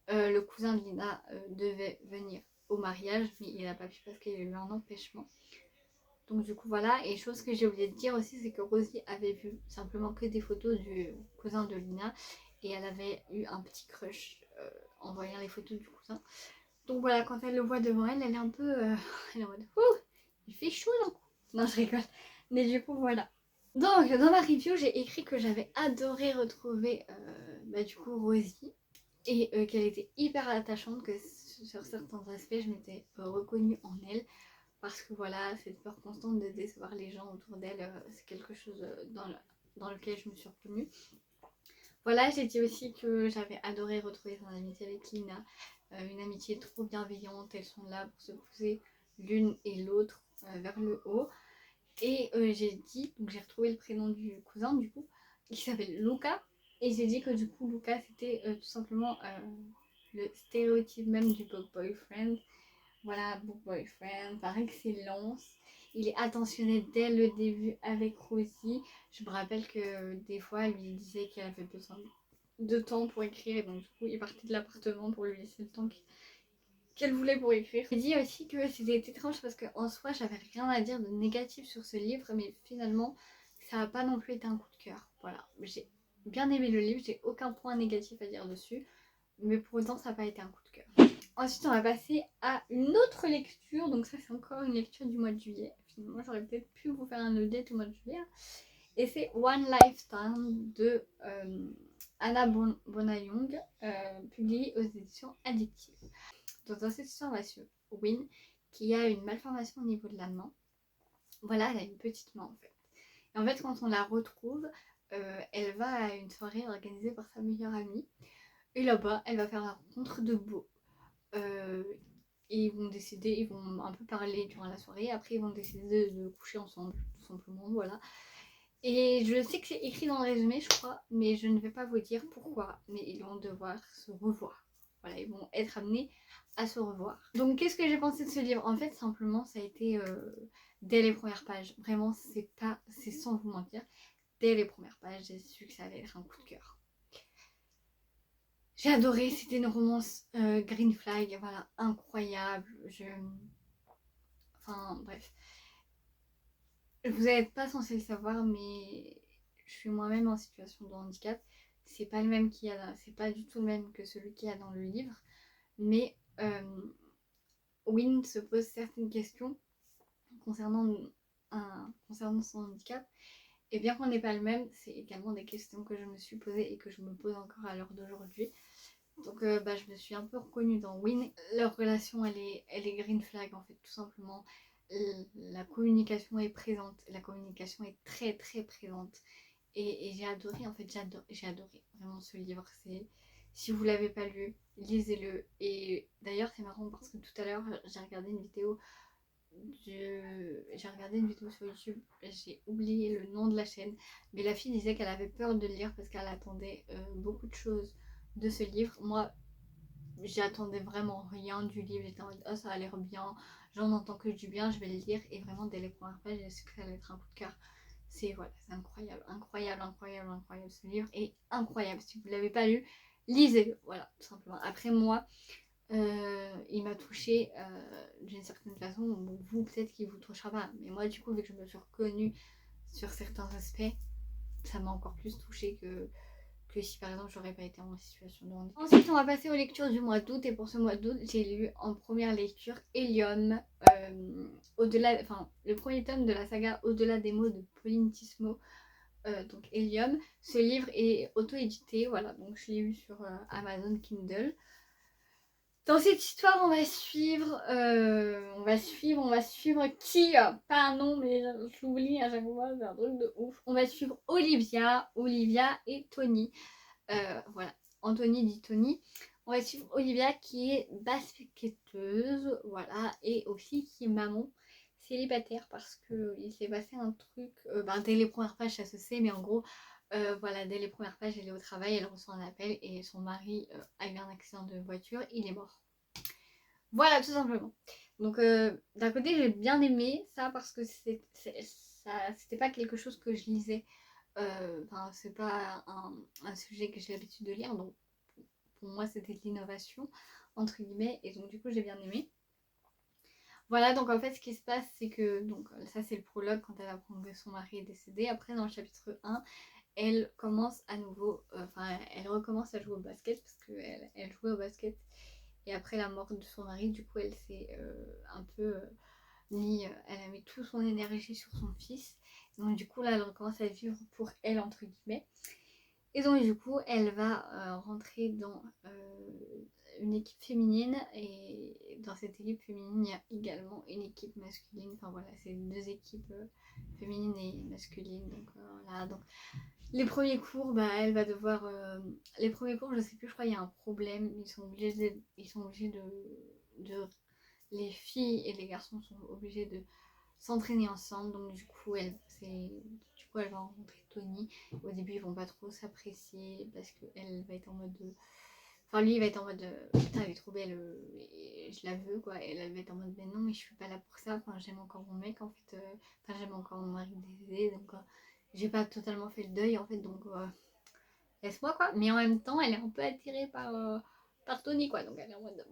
le cousin de Lina devait venir au mariage, mais il n'a pas pu parce qu'il y a eu un empêchement. Donc du coup voilà, et chose que j'ai oublié de dire aussi, c'est que Rosie avait vu simplement que des photos du cousin de Lina et elle avait eu un petit crush en voyant les photos du cousin. Donc voilà, quand elle le voit devant elle, elle est un peu elle est en mode ouh, il fait chaud d'un coup. Non, je rigole. Mais du coup voilà. Donc dans ma review, j'ai écrit que j'avais adoré retrouver du coup Rosie et qu'elle était hyper attachante, que sur certains aspects je m'étais reconnue en elle. Parce que voilà, cette peur constante de décevoir les gens autour d'elle, c'est quelque chose dans lequel je me suis reconnue. Voilà, j'ai dit aussi que j'avais adoré retrouver son amitié avec Lina. Une amitié trop bienveillante, elles sont là pour se pousser l'une et l'autre vers le haut. Et j'ai dit, donc j'ai retrouvé le prénom du cousin du coup, qui s'appelle Luca. Et j'ai dit que du coup Luca c'était tout simplement le stéréotype même du pop boyfriend. Voilà, book boyfriend par excellence. Il est attentionné dès le début avec Rosie. Je me rappelle que des fois, elle lui disait qu'elle avait besoin de temps pour écrire. Et donc, du coup, il partait de l'appartement pour lui laisser le temps qu'elle voulait pour écrire. J'ai dit aussi que c'était étrange parce qu'en soi, j'avais rien à dire de négatif sur ce livre. Mais finalement, ça n'a pas non plus été un coup de cœur. Voilà, j'ai bien aimé le livre. J'ai aucun point négatif à dire dessus. Mais pour autant, ça n'a pas été un coup de cœur. Ensuite, on va passer à une autre lecture. Donc ça, c'est encore une lecture du mois de juillet. Finalement, j'aurais peut-être pu vous faire un update au mois de juillet. Et c'est One Lifetime de Anna Bonayong, publié aux éditions Addictive. Donc dans cette histoire, on va suivre Win, qui a une malformation au niveau de la main. Voilà, elle a une petite main en fait. Et en fait, quand on la retrouve, elle va à une soirée organisée par sa meilleure amie. Et là-bas, elle va faire la rencontre de Beau. Et ils vont décider, ils vont un peu parler durant la soirée. Après, ils vont décider de coucher ensemble, tout simplement, voilà. Et je sais que c'est écrit dans le résumé, je crois, mais je ne vais pas vous dire pourquoi. Mais ils vont devoir se revoir. Voilà, ils vont être amenés à se revoir. Donc, qu'est-ce que j'ai pensé de ce livre? En fait, simplement, ça a été dès les premières pages. Vraiment, c'est sans vous mentir. Dès les premières pages, j'ai su que ça allait être un coup de cœur. J'ai adoré, c'était une romance Green Flag, voilà, incroyable. Enfin, bref. Vous n'êtes pas censé le savoir, mais je suis moi-même en situation de handicap. C'est pas le même qu'il y a, c'est pas du tout le même que celui qu'il y a dans le livre. Mais Win se pose certaines questions concernant, concernant son handicap. Et bien qu'on n'est pas le même, c'est également des questions que je me suis posées et que je me pose encore à l'heure d'aujourd'hui. Donc je me suis un peu reconnue dans Win. Leur relation, elle est green flag en fait, tout simplement. La communication est présente, la communication est très très présente. Et j'ai adoré, en fait, j'ai adoré vraiment ce livre. Si vous l'avez pas lu, lisez-le. Et d'ailleurs, c'est marrant parce que tout à l'heure, j'ai regardé une vidéo sur YouTube, j'ai oublié le nom de la chaîne, mais la fille disait qu'elle avait peur de le lire parce qu'elle attendait beaucoup de choses de ce livre. Moi, j'attendais vraiment rien du livre, j'étais en mode oh ça a l'air bien, j'en entends que du bien, je vais le lire. Et vraiment dès les premières pages j'ai su que ça allait être un coup de cœur. c'est voilà, c'est incroyable, incroyable, incroyable, incroyable. Ce livre est incroyable. Si vous ne l'avez pas lu, lisez-le. Voilà, tout simplement. Après moi, il m'a touchée d'une certaine façon. Bon, vous, peut-être qu'il vous touchera pas. Mais moi, du coup, vu que je me suis reconnue sur certains aspects, ça m'a encore plus touchée que si par exemple j'aurais pas été en situation de handicap. Ensuite on va passer aux lectures du mois d'août, et pour ce mois d'août j'ai lu en première lecture Helium, au-delà, enfin le premier tome de la saga Au-delà des mots de Pauline Tismo, donc Helium. Ce livre est auto-édité, voilà, donc je l'ai eu sur Amazon Kindle. Dans cette histoire, on va suivre qui, pas un nom, mais je l'oublie à chaque fois, c'est un truc de ouf. On va suivre Olivia et Tony. Voilà, Anthony dit Tony. On va suivre Olivia qui est basketteuse, voilà, et aussi qui est maman célibataire parce que il s'est passé un truc, dès les premières pages ça se sait, mais en gros, voilà, dès les premières pages elle est au travail, elle reçoit un appel et son mari a eu un accident de voiture, il est mort. Voilà, tout simplement. Donc d'un côté j'ai bien aimé ça parce que c'était pas quelque chose que je lisais. Enfin, c'est pas un sujet que j'ai l'habitude de lire, donc pour moi c'était de l'innovation entre guillemets, et donc du coup j'ai bien aimé. Voilà, donc en fait ce qui se passe c'est que, donc ça c'est le prologue quand elle apprend que son mari est décédé. Après dans le chapitre 1 elle commence à nouveau, elle recommence à jouer au basket parce qu'elle jouait au basket, et après la mort de son mari du coup elle s'est un peu elle a mis toute son énergie sur son fils, donc du coup là elle recommence à vivre pour elle entre guillemets. Et donc du coup elle va rentrer dans une équipe féminine, et dans cette équipe féminine il y a également une équipe masculine. Enfin voilà, c'est deux équipes féminines et masculines. Donc voilà, donc les premiers cours, elle va devoir... les premiers cours, je sais plus, je crois qu'il y a un problème. Ils sont obligés de... Les filles et les garçons sont obligés de s'entraîner ensemble. Donc du coup, elle va rencontrer Tony. Au début, ils vont pas trop s'apprécier parce qu'elle va être en mode de... Enfin, lui, il va être en mode putain, elle est trop belle, et je la veux, quoi. Et elle va être en mode, mais non, mais je suis pas là pour ça. Enfin, j'aime encore mon mec, en fait. Enfin, j'aime encore mon mari décédé. Donc, j'ai pas totalement fait le deuil, en fait. Donc, laisse-moi, quoi. Mais en même temps, elle est un peu attirée par Tony, quoi. Donc, elle est en mode.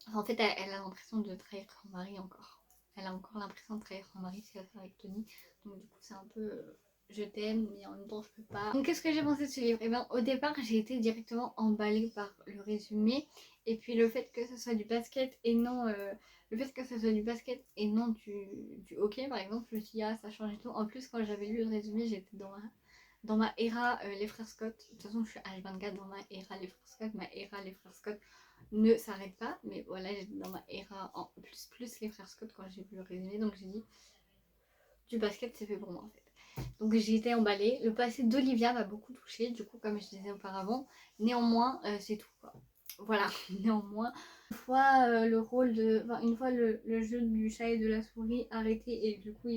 Enfin, en fait, elle a l'impression de trahir son mari encore. Elle a encore l'impression de trahir son mari si elle fait avec Tony. Donc, du coup, c'est un peu. Je t'aime, mais en même temps je peux pas. Donc qu'est-ce que j'ai pensé de ce livre? Et bien au départ j'ai été directement emballée par le résumé, et puis le fait que ce soit du basket et non du hockey par exemple, je me suis dit ah ça change et tout. En plus quand j'avais lu le résumé j'étais dans ma era les frères Scott. De toute façon je suis H24 dans ma era les frères Scott. Ma era les frères Scott ne s'arrête pas, mais voilà, j'étais dans ma era en plus les frères Scott quand j'ai vu le résumé, donc j'ai dit du basket c'est fait pour moi en fait. Donc j'ai été emballée. Le passé d'Olivia m'a beaucoup touchée, du coup comme je disais auparavant. Néanmoins, c'est tout quoi. Voilà, néanmoins. Une fois une fois le jeu du chat et de la souris arrêté, et du coup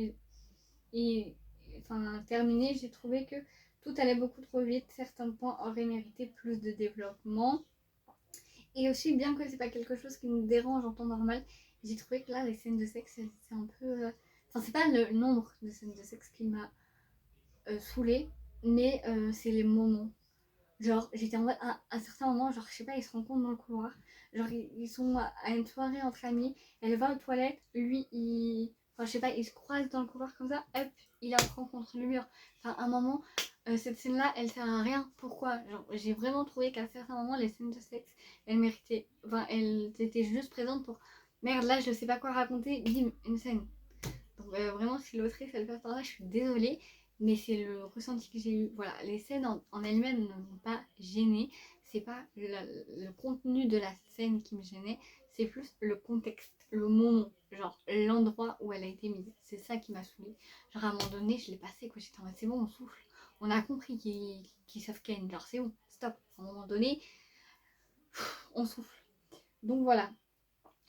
terminé, j'ai trouvé que tout allait beaucoup trop vite. Certains points auraient mérité plus de développement. Et aussi, bien que c'est pas quelque chose qui me dérange en temps normal, j'ai trouvé que là les scènes de sexe c'est un peu... Enfin c'est pas le nombre de scènes de sexe qui m'a saoulée, mais c'est les moments. Genre, j'étais en mode, à certains moments, genre, je sais pas, ils se rencontrent dans le couloir. Genre, ils sont à une soirée entre amis, elle va aux toilettes, lui, enfin, je sais pas, ils se croisent dans le couloir comme ça, hop, il apprend contre le mur. Enfin, à un moment, cette scène-là, elle sert à rien. Pourquoi? Genre, j'ai vraiment trouvé qu'à certains moments, les scènes de sexe, elles méritaient... Enfin, elles étaient juste présentes pour... Merde, là, je sais pas quoi raconter, bim, une scène. Donc, vraiment, si l'autrice, elle passe par là, je suis désolée, mais c'est le ressenti que j'ai eu. Voilà, les scènes en elles-mêmes ne m'ont pas gênée. C'est pas le contenu de la scène qui me gênait, c'est plus le contexte, le moment, genre l'endroit où elle a été mise. C'est ça qui m'a saoulée. Genre à un moment donné, je l'ai passé quoi, j'étais en mode c'est bon, on souffle. On a compris qu'ils savent ken, genre c'est bon, stop. À un moment donné, on souffle. Donc voilà.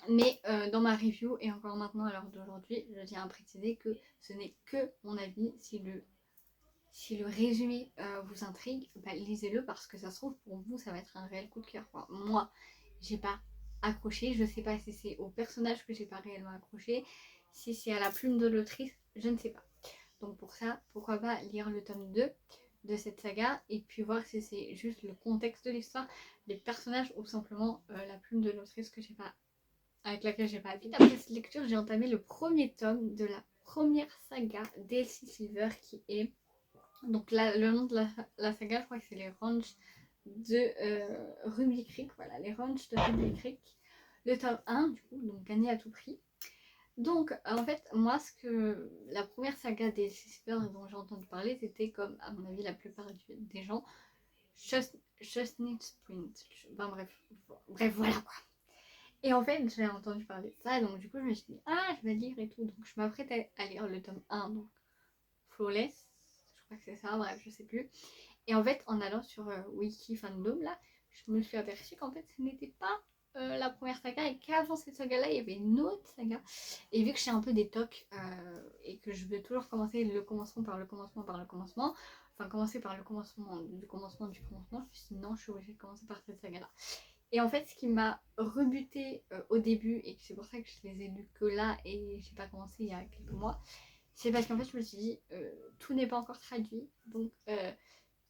Mais dans ma review, et encore maintenant à l'heure d'aujourd'hui, je tiens à préciser que ce n'est que mon avis. Si le résumé vous intrigue, lisez-le, parce que ça se trouve pour vous ça va être un réel coup de cœur. Enfin, moi j'ai pas accroché, je sais pas si c'est au personnage que j'ai pas réellement accroché, si c'est à la plume de l'autrice, je ne sais pas. Donc pour ça, pourquoi pas lire le tome 2 de cette saga et puis voir si c'est juste le contexte de l'histoire, les personnages ou simplement la plume de l'autrice que j'ai pas, avec laquelle j'ai pas habité. Après cette lecture, j'ai entamé le premier tome de la première saga d'Elsie Silver qui est... Donc là, le nom de la saga, je crois que c'est les Ranchs de Ruby Creek. Voilà, les Ranchs de Ruby Creek. Le tome 1, du coup, donc gagné à tout prix. Donc, en fait, moi, la première saga des Silver dont j'ai entendu parler, c'était comme, à mon avis, la plupart des gens, Chestnut Sprint. Enfin, bref, voilà quoi. Et en fait, j'ai entendu parler de ça, donc du coup, je me suis dit, ah, je vais lire et tout. Donc, je m'apprête à lire le tome 1, donc Flawless, je crois que c'est ça, bref, je sais plus. Et en fait, en allant sur Wiki Fandom, là, je me suis aperçue qu'en fait, ce n'était pas la première saga et qu'avant cette saga-là, il y avait une autre saga. Et vu que j'ai un peu des tocs et que je veux toujours commencer le commencement par le commencement par le commencement, enfin commencer par le commencement du commencement du commencement, je me suis dit non, je suis obligée de commencer par cette saga-là. Et en fait, ce qui m'a rebuté au début, et c'est pour ça que je les ai lus que là et j'ai pas commencé il y a quelques mois, c'est parce qu'en fait, je me suis dit, tout n'est pas encore traduit. Donc,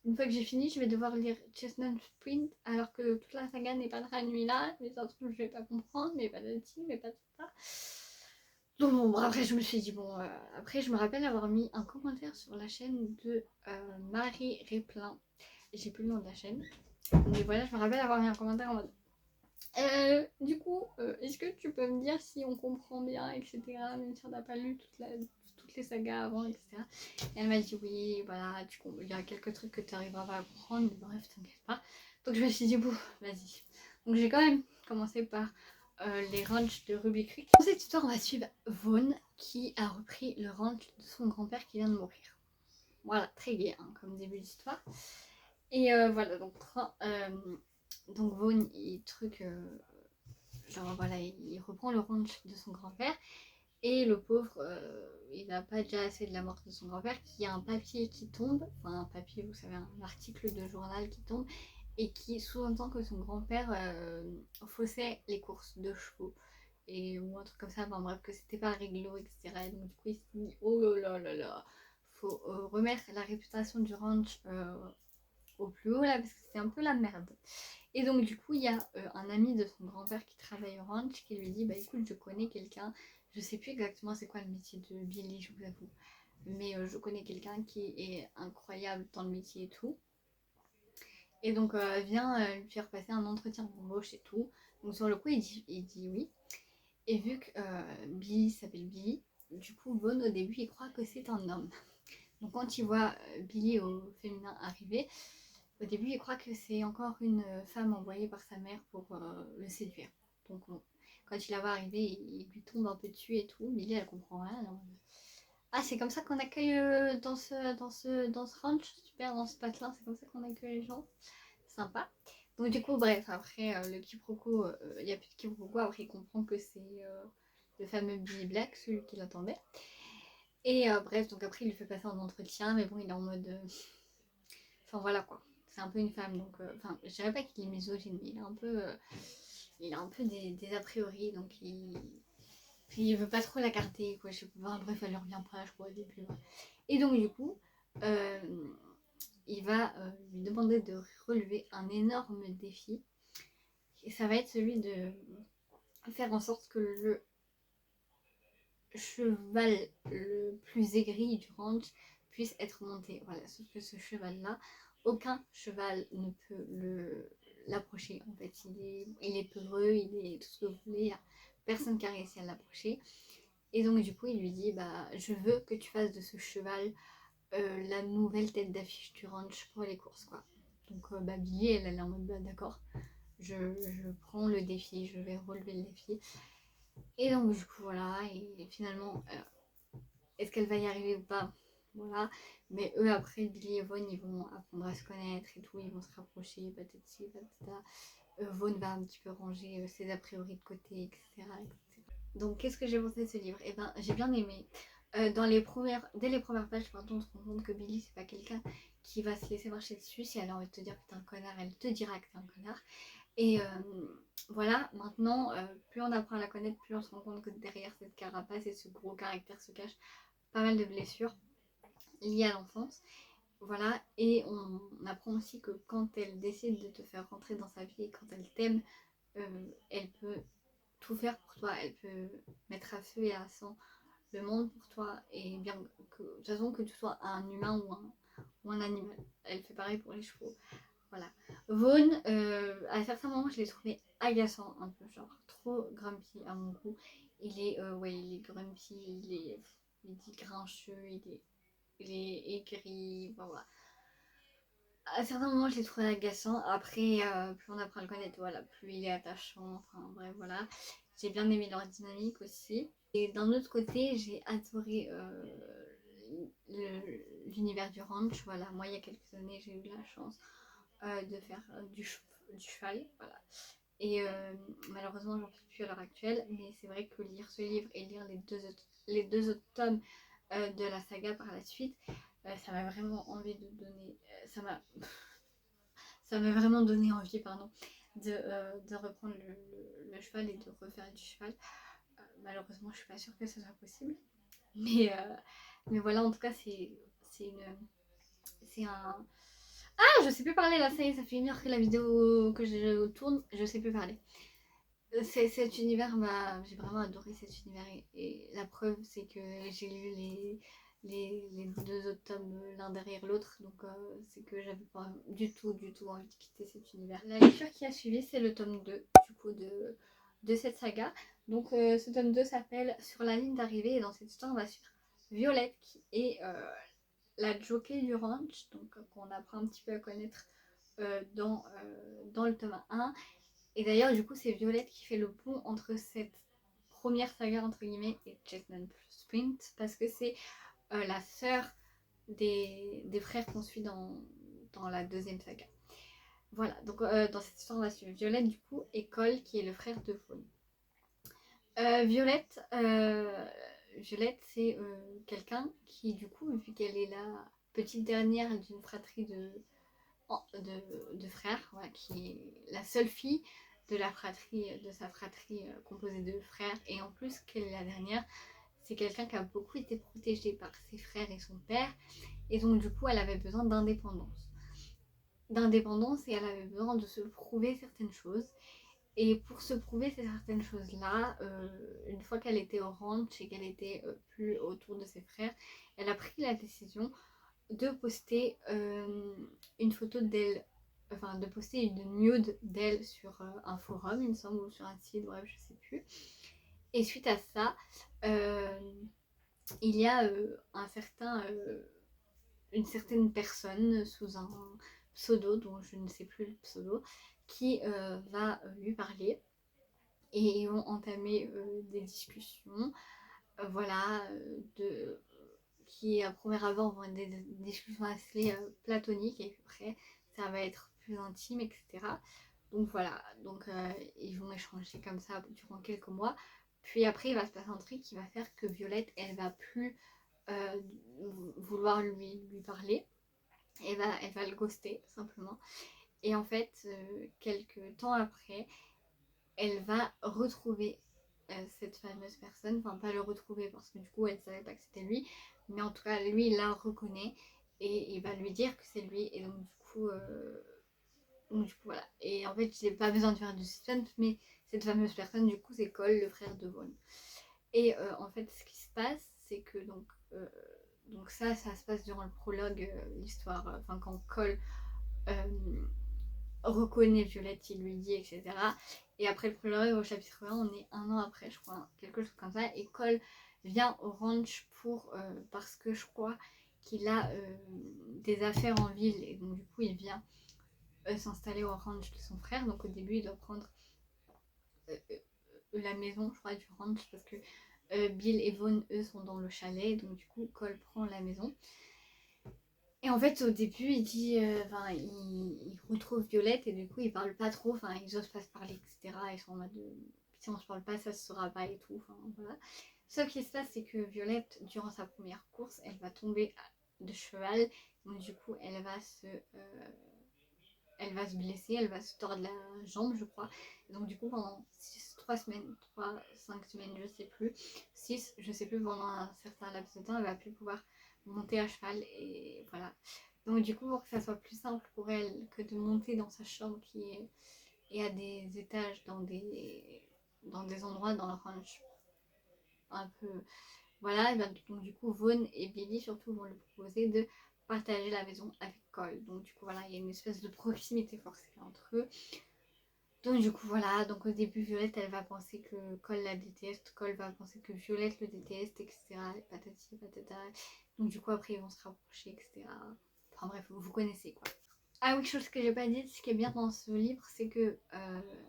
une fois que j'ai fini, je vais devoir lire Chestnut Sprint, alors que toute la saga n'est pas traduite là. Mais ça se trouve, je vais pas comprendre, mais pas de ti, mais pas tout ça. Donc, bon, après, je me suis dit, bon, après, je me rappelle avoir mis un commentaire sur la chaîne de Marie Réplin. J'ai plus le nom de la chaîne. Mais voilà, je me rappelle avoir mis un commentaire en mode du coup, est-ce que tu peux me dire si on comprend bien, etc. Même si on n'a pas lu toutes les sagas avant, etc. Et elle m'a dit oui, voilà, il y a quelques trucs que tu arriveras pas à comprendre, mais bref, t'inquiète pas. Donc je me suis dit, bon, vas-y. Donc j'ai quand même commencé par les ranchs de Ruby Creek. Dans cette histoire, on va suivre Vaughn qui a repris le ranch de son grand-père qui vient de mourir. Voilà, très gai hein, comme début d'histoire. Et voilà, donc Vaughn, genre voilà, il reprend le ranch de son grand-père et le pauvre, il n'a pas déjà assez de la mort de son grand-père qu'il y a un papier qui tombe, enfin un papier, vous savez, un article de journal qui tombe et qui sous-entend que son grand-père faussait les courses de chevaux et ou un truc comme ça, enfin bref, que c'était pas réglo, etc. Et donc du coup il s'est dit oh là là là, faut remettre la réputation du ranch au plus haut là parce que c'était un peu la merde. Et donc du coup il y a un ami de son grand-père qui travaille au ranch qui lui dit bah écoute je connais quelqu'un, je sais plus exactement c'est quoi le métier de Billy je vous avoue, mais je connais quelqu'un qui est incroyable dans le métier et tout. Et donc viens lui faire passer un entretien d'embauche et tout. Donc sur le coup il dit oui. Et vu que Billy s'appelle Billy, du coup Vaughn au début il croit que c'est un homme. Donc quand il voit Billy au féminin arriver, au début, il croit que c'est encore une femme envoyée par sa mère pour le séduire. Donc bon, quand il la voit arriver, il lui tombe un peu dessus et tout. Billy, elle comprend rien. Alors, ah, c'est comme ça qu'on accueille dans ce ranch, super, dans ce patelin, c'est comme ça qu'on accueille les gens. Sympa. Donc du coup, bref, après le quiproquo, il n'y a plus de quiproquo. Après, il comprend que c'est le fameux Billy Black, celui qui l'attendait. Et bref, donc après, il lui fait passer un entretien, mais bon, il est en mode... Enfin voilà quoi. C'est un peu une femme, donc enfin je dirais pas qu'il est misogyne, mais il a un peu des a priori, donc il veut pas trop la garder quoi. Je sais pas, bref, elle lui revient pas, je crois au début. Ouais. Et donc du coup, il va lui demander de relever un énorme défi. Et ça va être celui de faire en sorte que le cheval le plus aigri du ranch puisse être monté. Voilà, sauf que ce cheval-là, aucun cheval ne peut l'approcher. En fait, il est peureux, il est tout ce que vous voulez, il n'y a personne qui a réussi à l'approcher. Et donc du coup, il lui dit, bah, je veux que tu fasses de ce cheval la nouvelle tête d'affiche du ranch pour les courses, quoi. Donc bah, Billy, elle est en mode, bah, d'accord, je prends le défi, je vais relever le défi. Et donc du coup voilà, et finalement, est-ce qu'elle va y arriver ou pas? Voilà, mais eux après, Billy et Vaughn, ils vont apprendre à se connaître et tout, ils vont se rapprocher, patati patata. Vaughn va un petit peu ranger ses a priori de côté, etc., etc. Donc qu'est-ce que j'ai pensé de ce livre? Eh ben j'ai bien aimé. Dès les premières pages, pardon, on se rend compte que Billy c'est pas quelqu'un qui va se laisser marcher dessus. Si elle a envie de te dire que t'es un connard, elle te dira que t'es un connard. Et voilà, maintenant, plus on apprend à la connaître, plus on se rend compte que derrière cette carapace et ce gros caractère se cache pas mal de blessures. liées à l'enfance. Voilà, et on apprend aussi que quand elle décide de te faire rentrer dans sa vie et quand elle t'aime, elle peut tout faire pour toi, elle peut mettre à feu et à sang le monde pour toi, et bien que de toute façon que tu sois un humain ou un animal. Elle fait pareil pour les chevaux. Voilà. Vaughn, à certains moments, je l'ai trouvé agaçant, un peu, genre trop grumpy à mon goût. Ouais, il est grumpy, il est grincheux, il est aigri, voilà. À certains moments, je l'ai trouvé agaçant. Après, plus on apprend à le connaître, voilà, plus il est attachant. Enfin, bref, voilà. J'ai bien aimé leur dynamique aussi. Et d'un autre côté, j'ai adoré l'univers du ranch. Voilà, moi, il y a quelques années, j'ai eu la chance de faire du cheval. Voilà. Et malheureusement, j'en fais plus à l'heure actuelle. Mais c'est vrai que lire ce livre et lire les deux autres tomes de la saga par la suite, ça m'a vraiment envie de donner. Ça m'a vraiment donné envie, pardon, de reprendre le cheval et de refaire du cheval. Malheureusement, je suis pas sûre que ce soit possible. Mais voilà, en tout cas, c'est un. Ah, je sais plus parler là, ça y est, ça fait 1 heure que la vidéo que je tourne, je sais plus parler. Cet univers j'ai vraiment adoré cet univers, et la preuve c'est que j'ai lu les deux autres tomes l'un derrière l'autre, donc c'est que j'avais pas du tout envie de quitter cet univers. La lecture qui a suivi, c'est le tome 2 du coup de cette saga. Donc ce tome 2 s'appelle Sur la ligne d'arrivée, et dans cette histoire on va suivre Violette qui est la jockey du ranch, donc qu'on apprend un petit peu à connaître dans le tome 1. Et d'ailleurs, du coup, c'est Violette qui fait le pont entre cette première saga, entre guillemets, et Chestnut Sprint, parce que c'est la sœur des frères qu'on suit dans la deuxième saga. Voilà, donc dans cette histoire, on va suivre Violette, du coup, et Cole, qui est le frère de Fawn. Violette, c'est quelqu'un qui, du coup, vu qu'elle est la petite dernière d'une fratrie de frères, voilà, qui est la seule fille de sa fratrie composée de frères, et en plus qu'elle est la dernière, c'est quelqu'un qui a beaucoup été protégé par ses frères et son père, et donc du coup elle avait besoin d'indépendance, et elle avait besoin de se prouver certaines choses. Et pour se prouver certaines choses-là, une fois qu'elle était au ranch et qu'elle était plus autour de ses frères, elle a pris la décision de poster une photo d'elle, enfin de poster une nude d'elle sur un forum, il me semble, ou sur un site, bref, je sais plus. Et suite à ça, il y a une certaine personne sous un pseudo, dont je ne sais plus le pseudo, qui va lui parler, et ils vont entamer des discussions, voilà, qui à premier abord vont être des discussions assez platoniques, et après ça va être plus intime, etc. Donc voilà, donc ils vont échanger comme ça durant quelques mois. Puis après il va se passer un truc qui va faire que Violette, elle va plus vouloir lui parler. Elle va le ghoster simplement. Et en fait, quelques temps après, elle va retrouver cette fameuse personne, enfin pas le retrouver parce que du coup elle savait pas que c'était lui, mais en tout cas lui il la reconnaît et il va lui dire que c'est lui, et donc du coup voilà. Et en fait j'ai pas besoin de faire du suspense, mais cette fameuse personne du coup c'est Cole, le frère de Vaughn. Et en fait ce qui se passe c'est que donc ça se passe durant le prologue, l'histoire, enfin quand Cole reconnaît Violette, il lui dit, etc. Et après le prologue au chapitre 1, on est 1 an après, je crois, quelque chose comme ça. Et Cole vient au ranch parce que je crois qu'il a des affaires en ville, et donc du coup il vient s'installer au ranch de son frère. Donc au début il doit prendre la maison, je crois, du ranch, parce que Bill et Vaughn, eux, sont dans le chalet, donc du coup Cole prend la maison. Et en fait, au début, il dit, il retrouve Violette, et du coup, ils parlent pas trop, enfin, ils osent pas se parler, etc. Ils sont en mode, si on se parle pas, ça se saura pas et tout, enfin, voilà. Ce qui se passe, c'est que Violette, durant sa première course, elle va tomber de cheval, donc du coup, elle va se blesser, elle va se tordre la jambe, je crois. Et donc du coup, pendant 3 semaines, 5 semaines, je sais plus, 6, je sais plus, pendant un certain laps de temps, elle va plus pouvoir monter à cheval et voilà. Donc du coup pour que ça soit plus simple pour elle que de monter dans sa chambre qui est à des étages dans des endroits dans le ranch un peu voilà, et ben, donc du coup Vaughn et Billy surtout vont lui proposer de partager la maison avec Cole. Donc du coup voilà, il y a une espèce de proximité forcée entre eux. Donc du coup voilà, donc au début Violette elle va penser que Cole la déteste, Cole va penser que Violette le déteste, etc. Et patati patata. Donc du coup après ils vont se rapprocher, etc. Enfin bref, vous connaissez quoi. Ah oui, chose que j'ai pas dit, ce qui est bien dans ce livre, c'est que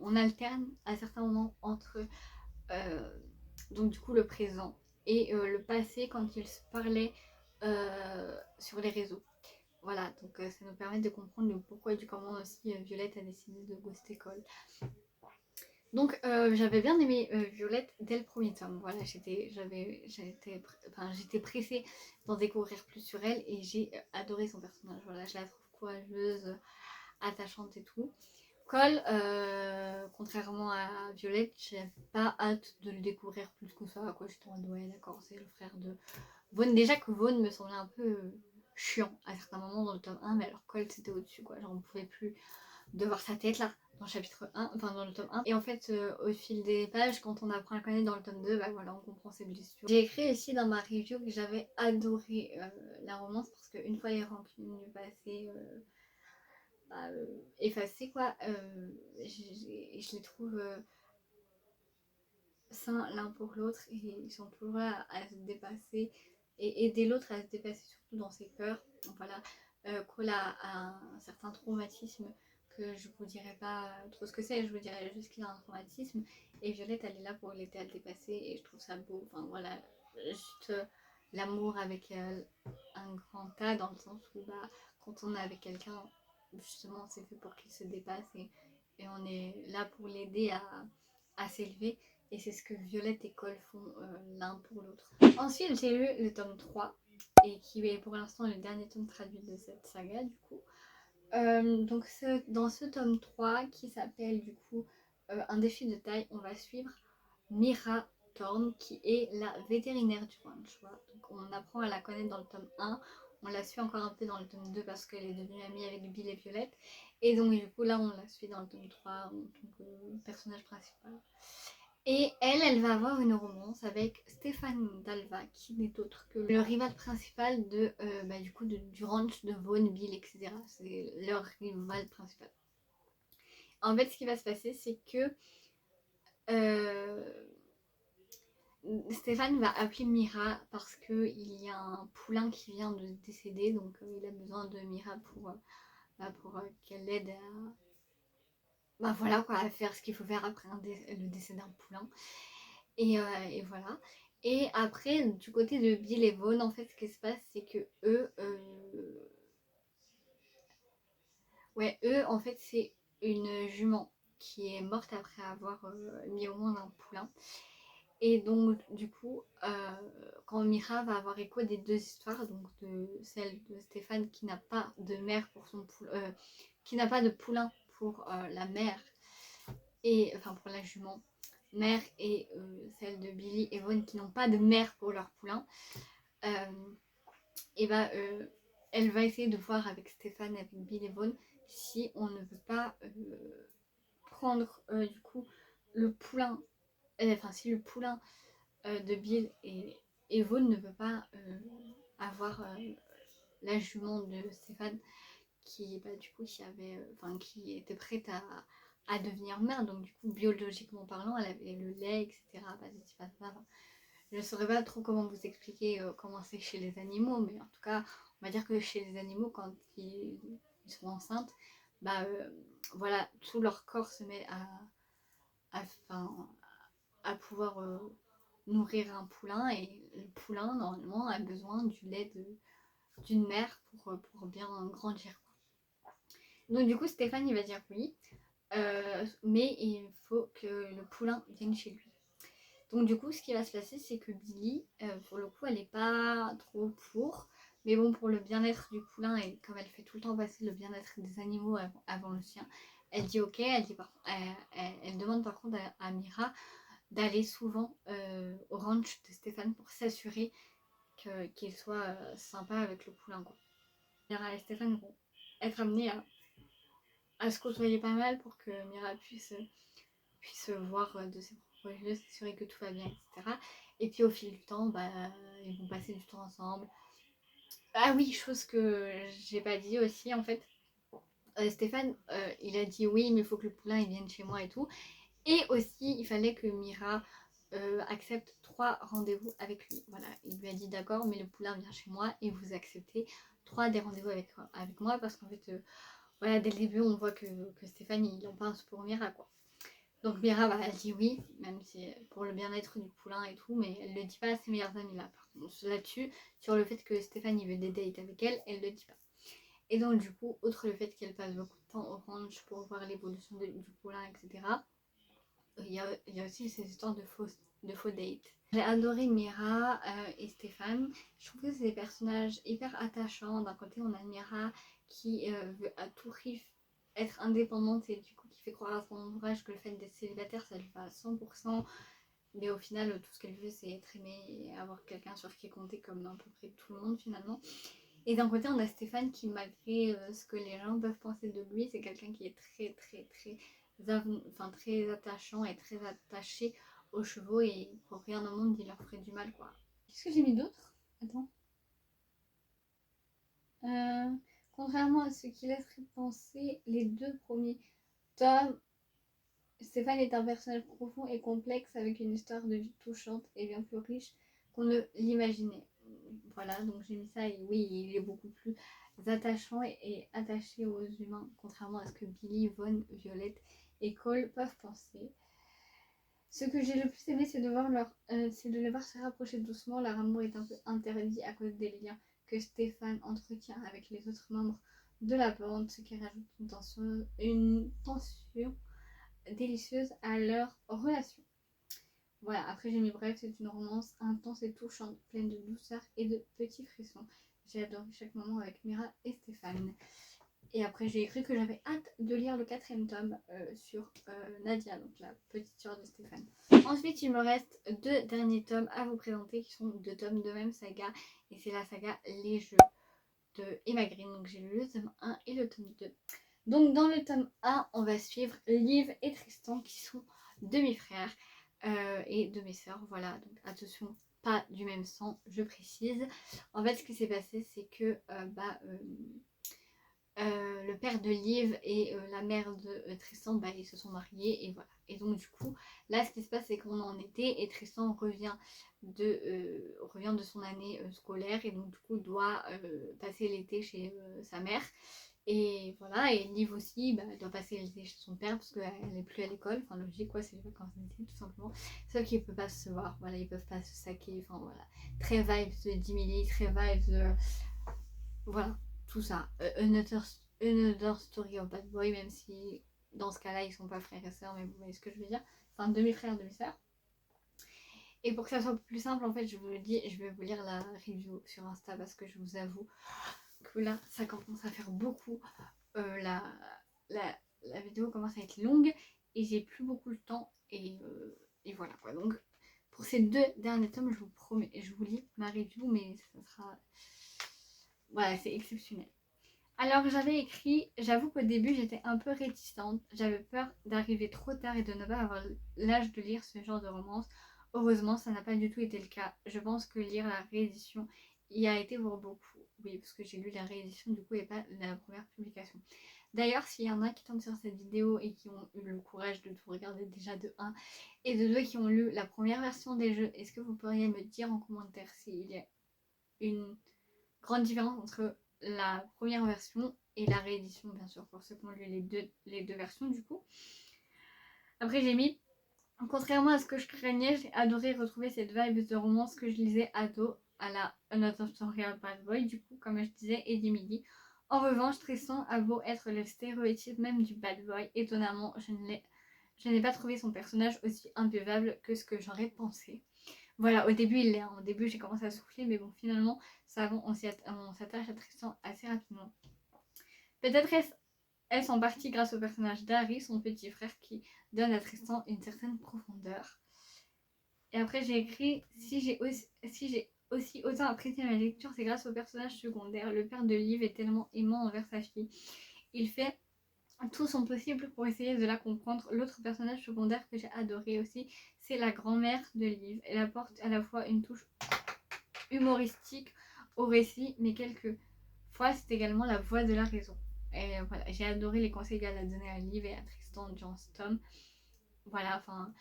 on alterne à certains moments entre donc du coup le présent et le passé quand ils se parlaient sur les réseaux. Voilà, donc ça nous permet de comprendre le pourquoi et du comment aussi Violette a décidé de ghoster Cole. Donc j'avais bien aimé Violette dès le premier tome. Voilà, j'étais pressée d'en découvrir plus sur elle et j'ai adoré son personnage. Voilà, je la trouve courageuse, attachante et tout. Cole, contrairement à Violette, j'avais pas hâte de le découvrir plus que ça. Quoi, j'étais en mode ouais, d'accord, c'est le frère de Vaughn. Déjà que Vaughn me semblait un peu chiant à certains moments dans le tome 1, mais alors Cole c'était au-dessus, quoi. Genre on pouvait plus de voir sa tête là dans le chapitre 1, enfin dans le tome 1. Et en fait, au fil des pages, quand on apprend à le connaître dans le tome 2, bah voilà, on comprend ses blessures. J'ai écrit aussi dans ma review que j'avais adoré la romance parce qu'une fois les rancunes du passé effacées, quoi, je les trouve sains l'un pour l'autre et ils sont toujours là à se dépasser et aider l'autre à se dépasser, surtout dans ses peurs. Donc voilà, Cole a un certain traumatisme que je vous dirai pas trop ce que c'est, je vous dirai juste qu'il a un traumatisme et Violette elle est là pour l'aider à le dépasser et je trouve ça beau. Enfin voilà, juste l'amour avec un grand A dans le sens où bah, quand on est avec quelqu'un, justement c'est fait pour qu'il se dépasse et on est là pour l'aider à s'élever. Et c'est ce que Violette et Cole font l'un pour l'autre. Ensuite, j'ai lu le tome 3, et qui est pour l'instant le dernier tome traduit de cette saga, du coup. Donc, dans ce tome 3, qui s'appelle du coup Un défi de taille, on va suivre Mira Thorne, qui est la vétérinaire du ranch. Voilà. Donc, on apprend à la connaître dans le tome 1. On la suit encore un peu dans le tome 2 parce qu'elle est devenue amie avec Bill et Violette. Et donc, du coup, là, on la suit dans le tome 3 en tant que personnage principal. Et elle va avoir une romance avec Stéphane Dalva, qui n'est autre que le rival principal de, du coup, du ranch de Vaughn, Bill, etc. C'est leur rival principal. En fait, ce qui va se passer, c'est que Stéphane va appeler Mira parce qu'il y a un poulain qui vient de décéder, donc il a besoin de Mira pour qu'elle l'aide voilà, quoi, à faire ce qu'il faut faire après le décès d'un poulain. Et voilà. Et après, du côté de Bill et Vaughn, en fait, ce qui se passe, c'est que eux, en fait, c'est une jument qui est morte après avoir mis au monde un poulain. Et donc, du coup, quand Mira va avoir écho des deux histoires, donc de celle de Stéphane qui n'a pas de mère pour son poulain, qui n'a pas de poulain pour la mère, et enfin pour la jument, mère et celle de Billy et Vaughn qui n'ont pas de mère pour leur poulain, et elle va essayer de voir avec Stéphane, avec Bill et Vaughn, si on ne peut pas prendre du coup le poulain, enfin si le poulain de Bill et Vaughn ne peut pas avoir la jument de Stéphane qui du coup qui était prête à devenir mère, donc du coup biologiquement parlant elle avait le lait, etc. Je ne saurais pas trop comment vous expliquer comment c'est chez les animaux, mais en tout cas on va dire que chez les animaux quand ils sont enceintes, voilà, tout leur corps se met à pouvoir nourrir un poulain et le poulain normalement a besoin du lait d'une mère pour bien grandir. Donc du coup Stéphane il va dire oui, mais il faut que le poulain vienne chez lui. Donc du coup ce qui va se passer c'est que Billy, pour le coup elle n'est pas trop pour, mais bon pour le bien-être du poulain et comme elle fait tout le temps passer le bien-être des animaux avant le sien, elle dit ok, elle demande par contre à Mira d'aller souvent au ranch de Stéphane pour s'assurer qu'il soit sympa avec le poulain, quoi. Mira et Stéphane vont être amenés à se côtoyer pas mal pour que Mira puisse voir de ses propres yeux, s'assurer que tout va bien, etc. Et puis au fil du temps, bah, ils vont passer du temps ensemble. Ah oui, chose que j'ai pas dit aussi en fait. Stéphane, il a dit oui, mais il faut que le poulain il vienne chez moi et tout. Et aussi, il fallait que Mira accepte 3 rendez-vous avec lui. Voilà, il lui a dit d'accord, mais le poulain vient chez moi et vous acceptez 3 des rendez-vous avec moi parce qu'en fait, voilà, dès le début, on voit que Stéphane il en pense pour Mira, quoi. Donc Mira, bah, elle dit oui, même si pour le bien-être du poulain et tout, mais elle le dit pas à ses meilleures amies là. Par contre, là-dessus, sur le fait que Stéphane il veut des dates avec elle le dit pas. Et donc du coup, outre le fait qu'elle passe beaucoup de temps au ranch pour voir l'évolution du poulain, etc., il y a aussi ces histoires de faux dates. J'ai adoré Mira et Stéphane. Je trouve que c'est des personnages hyper attachants. D'un côté, on a Mira qui veut à tout prix être indépendante et du coup qui fait croire à son entourage que le fait d'être célibataire, ça lui va à 100%. Mais au final, tout ce qu'elle veut, c'est être aimée et avoir quelqu'un sur qui compter comme à peu près tout le monde finalement. Et d'un côté, on a Stéphane qui, malgré ce que les gens peuvent penser de lui, c'est quelqu'un qui est très attachant et très attaché aux chevaux et pour rien au monde, il leur ferait du mal, quoi. Qu'est-ce que j'ai mis d'autre? Attends. Contrairement à ce qui laisserait penser, les 2 premiers tomes, Stéphane est un personnage profond et complexe avec une histoire de vie touchante et bien plus riche qu'on ne l'imaginait. Voilà, donc j'ai mis ça et oui, il est beaucoup plus attachant et attaché aux humains, contrairement à ce que Billy, Von, Violette et Cole peuvent penser. Ce que j'ai le plus aimé, c'est de les voir se rapprocher doucement. Leur amour est un peu interdit à cause des liens que Stéphane entretient avec les autres membres de la bande, ce qui rajoute une tension délicieuse à leur relation. Voilà, après j'ai mis bref, c'est une romance intense et touchante, pleine de douceur et de petits frissons. J'ai adoré chaque moment avec Mira et Stéphane. Et après j'ai écrit que j'avais hâte de lire le 4e tome sur Nadia, donc la petite sœur de Stéphane. Ensuite il me reste 2 derniers tomes à vous présenter qui sont 2 tomes de même saga. Et c'est la saga Les Jeux de Emma Green. Donc j'ai lu le tome 1 et le tome 2. Donc dans le tome 1, on va suivre Liv et Tristan qui sont demi-frères et demi-sœurs. Voilà, donc attention, pas du même sang, je précise. En fait, ce qui s'est passé, c'est que le père de Liv et la mère de Tristan, bah, ils se sont mariés et voilà. Et donc du coup, là, ce qui se passe, c'est qu'on est en été et Tristan revient de son année scolaire et donc du coup doit passer l'été chez sa mère. Et voilà, et Liv aussi, bah, elle doit passer l'été chez son père parce qu'elle n'est plus à l'école. Enfin, logique, quoi, c'est les vacances d'été, tout simplement. Sauf qu'ils ne peuvent pas se voir, voilà, ils peuvent pas se saquer. Enfin, voilà. Très vibes de Dimili, très vibes de. Voilà, tout ça. Another Story of Bad Boy, même si dans ce cas-là, ils sont pas frères et sœurs, mais vous voyez ce que je veux dire. Enfin, demi-frère, demi-sœur. Et pour que ça soit plus simple, en fait, je vous le dis, je vais vous lire la review sur Insta parce que je vous avoue que là, ça commence à faire beaucoup. La vidéo commence à être longue et j'ai plus beaucoup de temps. Et voilà quoi. Donc, pour ces 2 derniers tomes, je vous promets, je vous lis ma review, mais ça sera. Voilà, c'est exceptionnel. Alors j'avais écrit, j'avoue qu'au début j'étais un peu réticente, j'avais peur d'arriver trop tard et de ne pas avoir l'âge de lire ce genre de romance. Heureusement ça n'a pas du tout été le cas. Je pense que lire la réédition y a été pour beaucoup. Oui, parce que j'ai lu la réédition du coup et pas la première publication. D'ailleurs, s'il y en a qui tombent sur cette vidéo et qui ont eu le courage de tout regarder déjà de 1 et de 2 qui ont lu la première version des jeux, est-ce que vous pourriez me dire en commentaire s'il y a une grande différence entre la première version et la réédition, bien sûr, pour ceux qui ont lu les deux versions du coup. Après j'ai mis, contrairement à ce que je craignais, j'ai adoré retrouver cette vibe de romance que je lisais ado à la Another Story of Bad Boy, du coup, comme je disais, et d'Emily. En revanche, Tristan a beau être le stéréotype même du bad boy, étonnamment, je n'ai pas trouvé son personnage aussi imbuvable que ce que j'aurais pensé. Voilà, au début il l'est, hein. Au début j'ai commencé à souffler, mais bon, finalement, on s'attache à Tristan assez rapidement. Peut-être est-ce en partie grâce au personnage d'Harry, son petit frère, qui donne à Tristan une certaine profondeur. Et après j'ai écrit, si j'ai aussi autant apprécié ma lecture, c'est grâce au personnage secondaire. Le père de Liv est tellement aimant envers sa fille. Il fait tout son possible pour essayer de la comprendre. L'autre personnage secondaire que j'ai adoré aussi, c'est la grand-mère de Liv. Elle apporte à la fois une touche humoristique au récit, mais quelquefois c'est également la voix de la raison. Et voilà, j'ai adoré les conseils qu'elle a donnés à Liv et à Tristan durant ce tome. Voilà, enfin...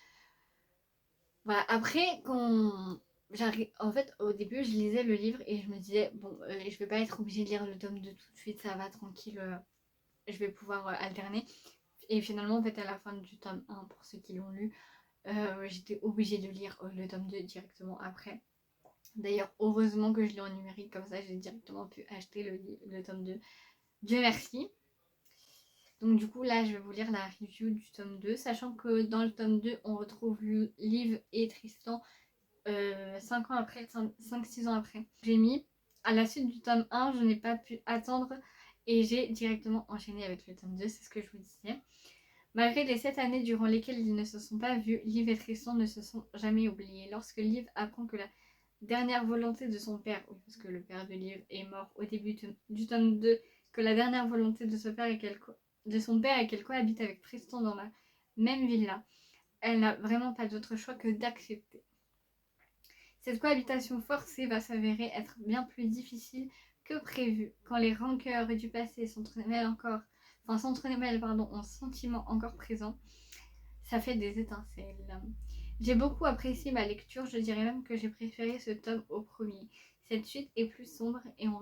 Voilà, après, quand j'arrive... En fait, au début, je lisais le livre et je me disais, bon, je vais pas être obligée de lire le tome 2 tout de suite, ça va, tranquille, je vais pouvoir alterner. Et finalement, en fait, à la fin du tome 1, pour ceux qui l'ont lu, j'étais obligée de lire le tome 2 directement après. D'ailleurs, heureusement que je l'ai en numérique, comme ça j'ai directement pu acheter le tome 2. Dieu merci. Donc du coup, là, je vais vous lire la review du tome 2, sachant que dans le tome 2, on retrouve Liv et Tristan 5 ans après, 5-6 ans après. J'ai mis, à la suite du tome 1, je n'ai pas pu attendre et j'ai directement enchaîné avec le tome 2, c'est ce que je vous disais. Malgré les 7 années durant lesquelles ils ne se sont pas vus, Liv et Tristan ne se sont jamais oubliés. Lorsque Liv apprend que la dernière volonté de son père, oui, parce que le père de Liv est mort au début du tome 2, que la dernière volonté de son père est qu'elle cohabite avec Tristan dans la même villa, elle n'a vraiment pas d'autre choix que d'accepter. Cette cohabitation forcée va s'avérer être bien plus difficile que prévu quand les rancœurs du passé s'entremêlent en sentiments encore présents. Ça fait des étincelles. J'ai beaucoup apprécié ma lecture, je dirais même que j'ai préféré ce tome au premier. Cette suite est plus sombre et on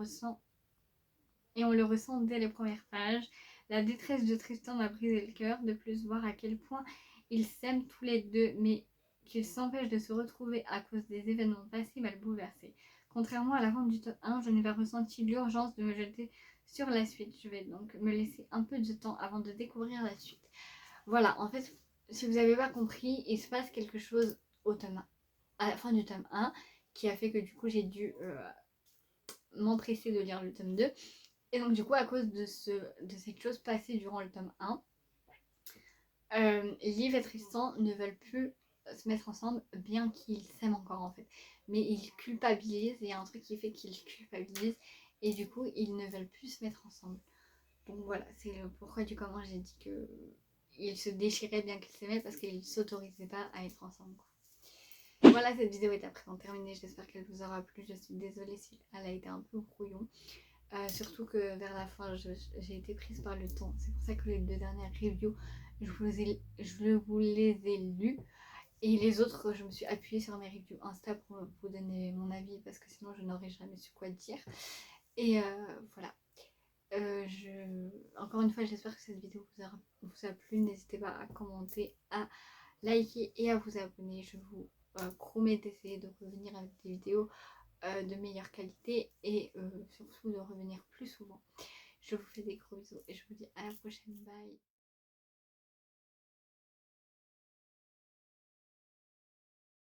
le ressent dès les premières pages. La détresse de Tristan m'a brisé le cœur, de plus voir à quel point ils s'aiment tous les deux, mais qu'ils s'empêchent de se retrouver à cause des événements passés m'a bouleversée. Contrairement à la fin du tome 1, je n'ai pas ressenti l'urgence de me jeter sur la suite. Je vais donc me laisser un peu de temps avant de découvrir la suite. Voilà, en fait, si vous n'avez pas compris, il se passe quelque chose au tome 1, à la fin du tome 1, qui a fait que du coup j'ai dû m'empresser de lire le tome 2. Et donc du coup, à cause de cette chose passée durant le tome 1, Liv et Tristan ne veulent plus se mettre ensemble, bien qu'ils s'aiment encore en fait. Mais ils culpabilisent, il y a un truc qui fait qu'ils culpabilisent, et du coup, ils ne veulent plus se mettre ensemble. Donc voilà, c'est le pourquoi du comment j'ai dit que ils se déchiraient bien qu'ils s'aimaient, parce qu'ils ne s'autorisaient pas à être ensemble. Voilà, cette vidéo est à présent terminée, j'espère qu'elle vous aura plu. Je suis désolée si elle a été un peu brouillon. Surtout que vers la fin, j'ai été prise par le temps. C'est pour ça que les 2 dernières reviews, je vous les ai lues. Et les autres, je me suis appuyée sur mes reviews Insta pour vous donner mon avis, parce que sinon je n'aurais jamais su quoi dire. Et voilà. Encore une fois, j'espère que cette vidéo vous a plu. N'hésitez pas à commenter, à liker et à vous abonner. Je vous promets d'essayer de revenir avec des vidéos de meilleure qualité et surtout de revenir plus souvent. Je vous fais des gros bisous et je vous dis à la prochaine. Bye.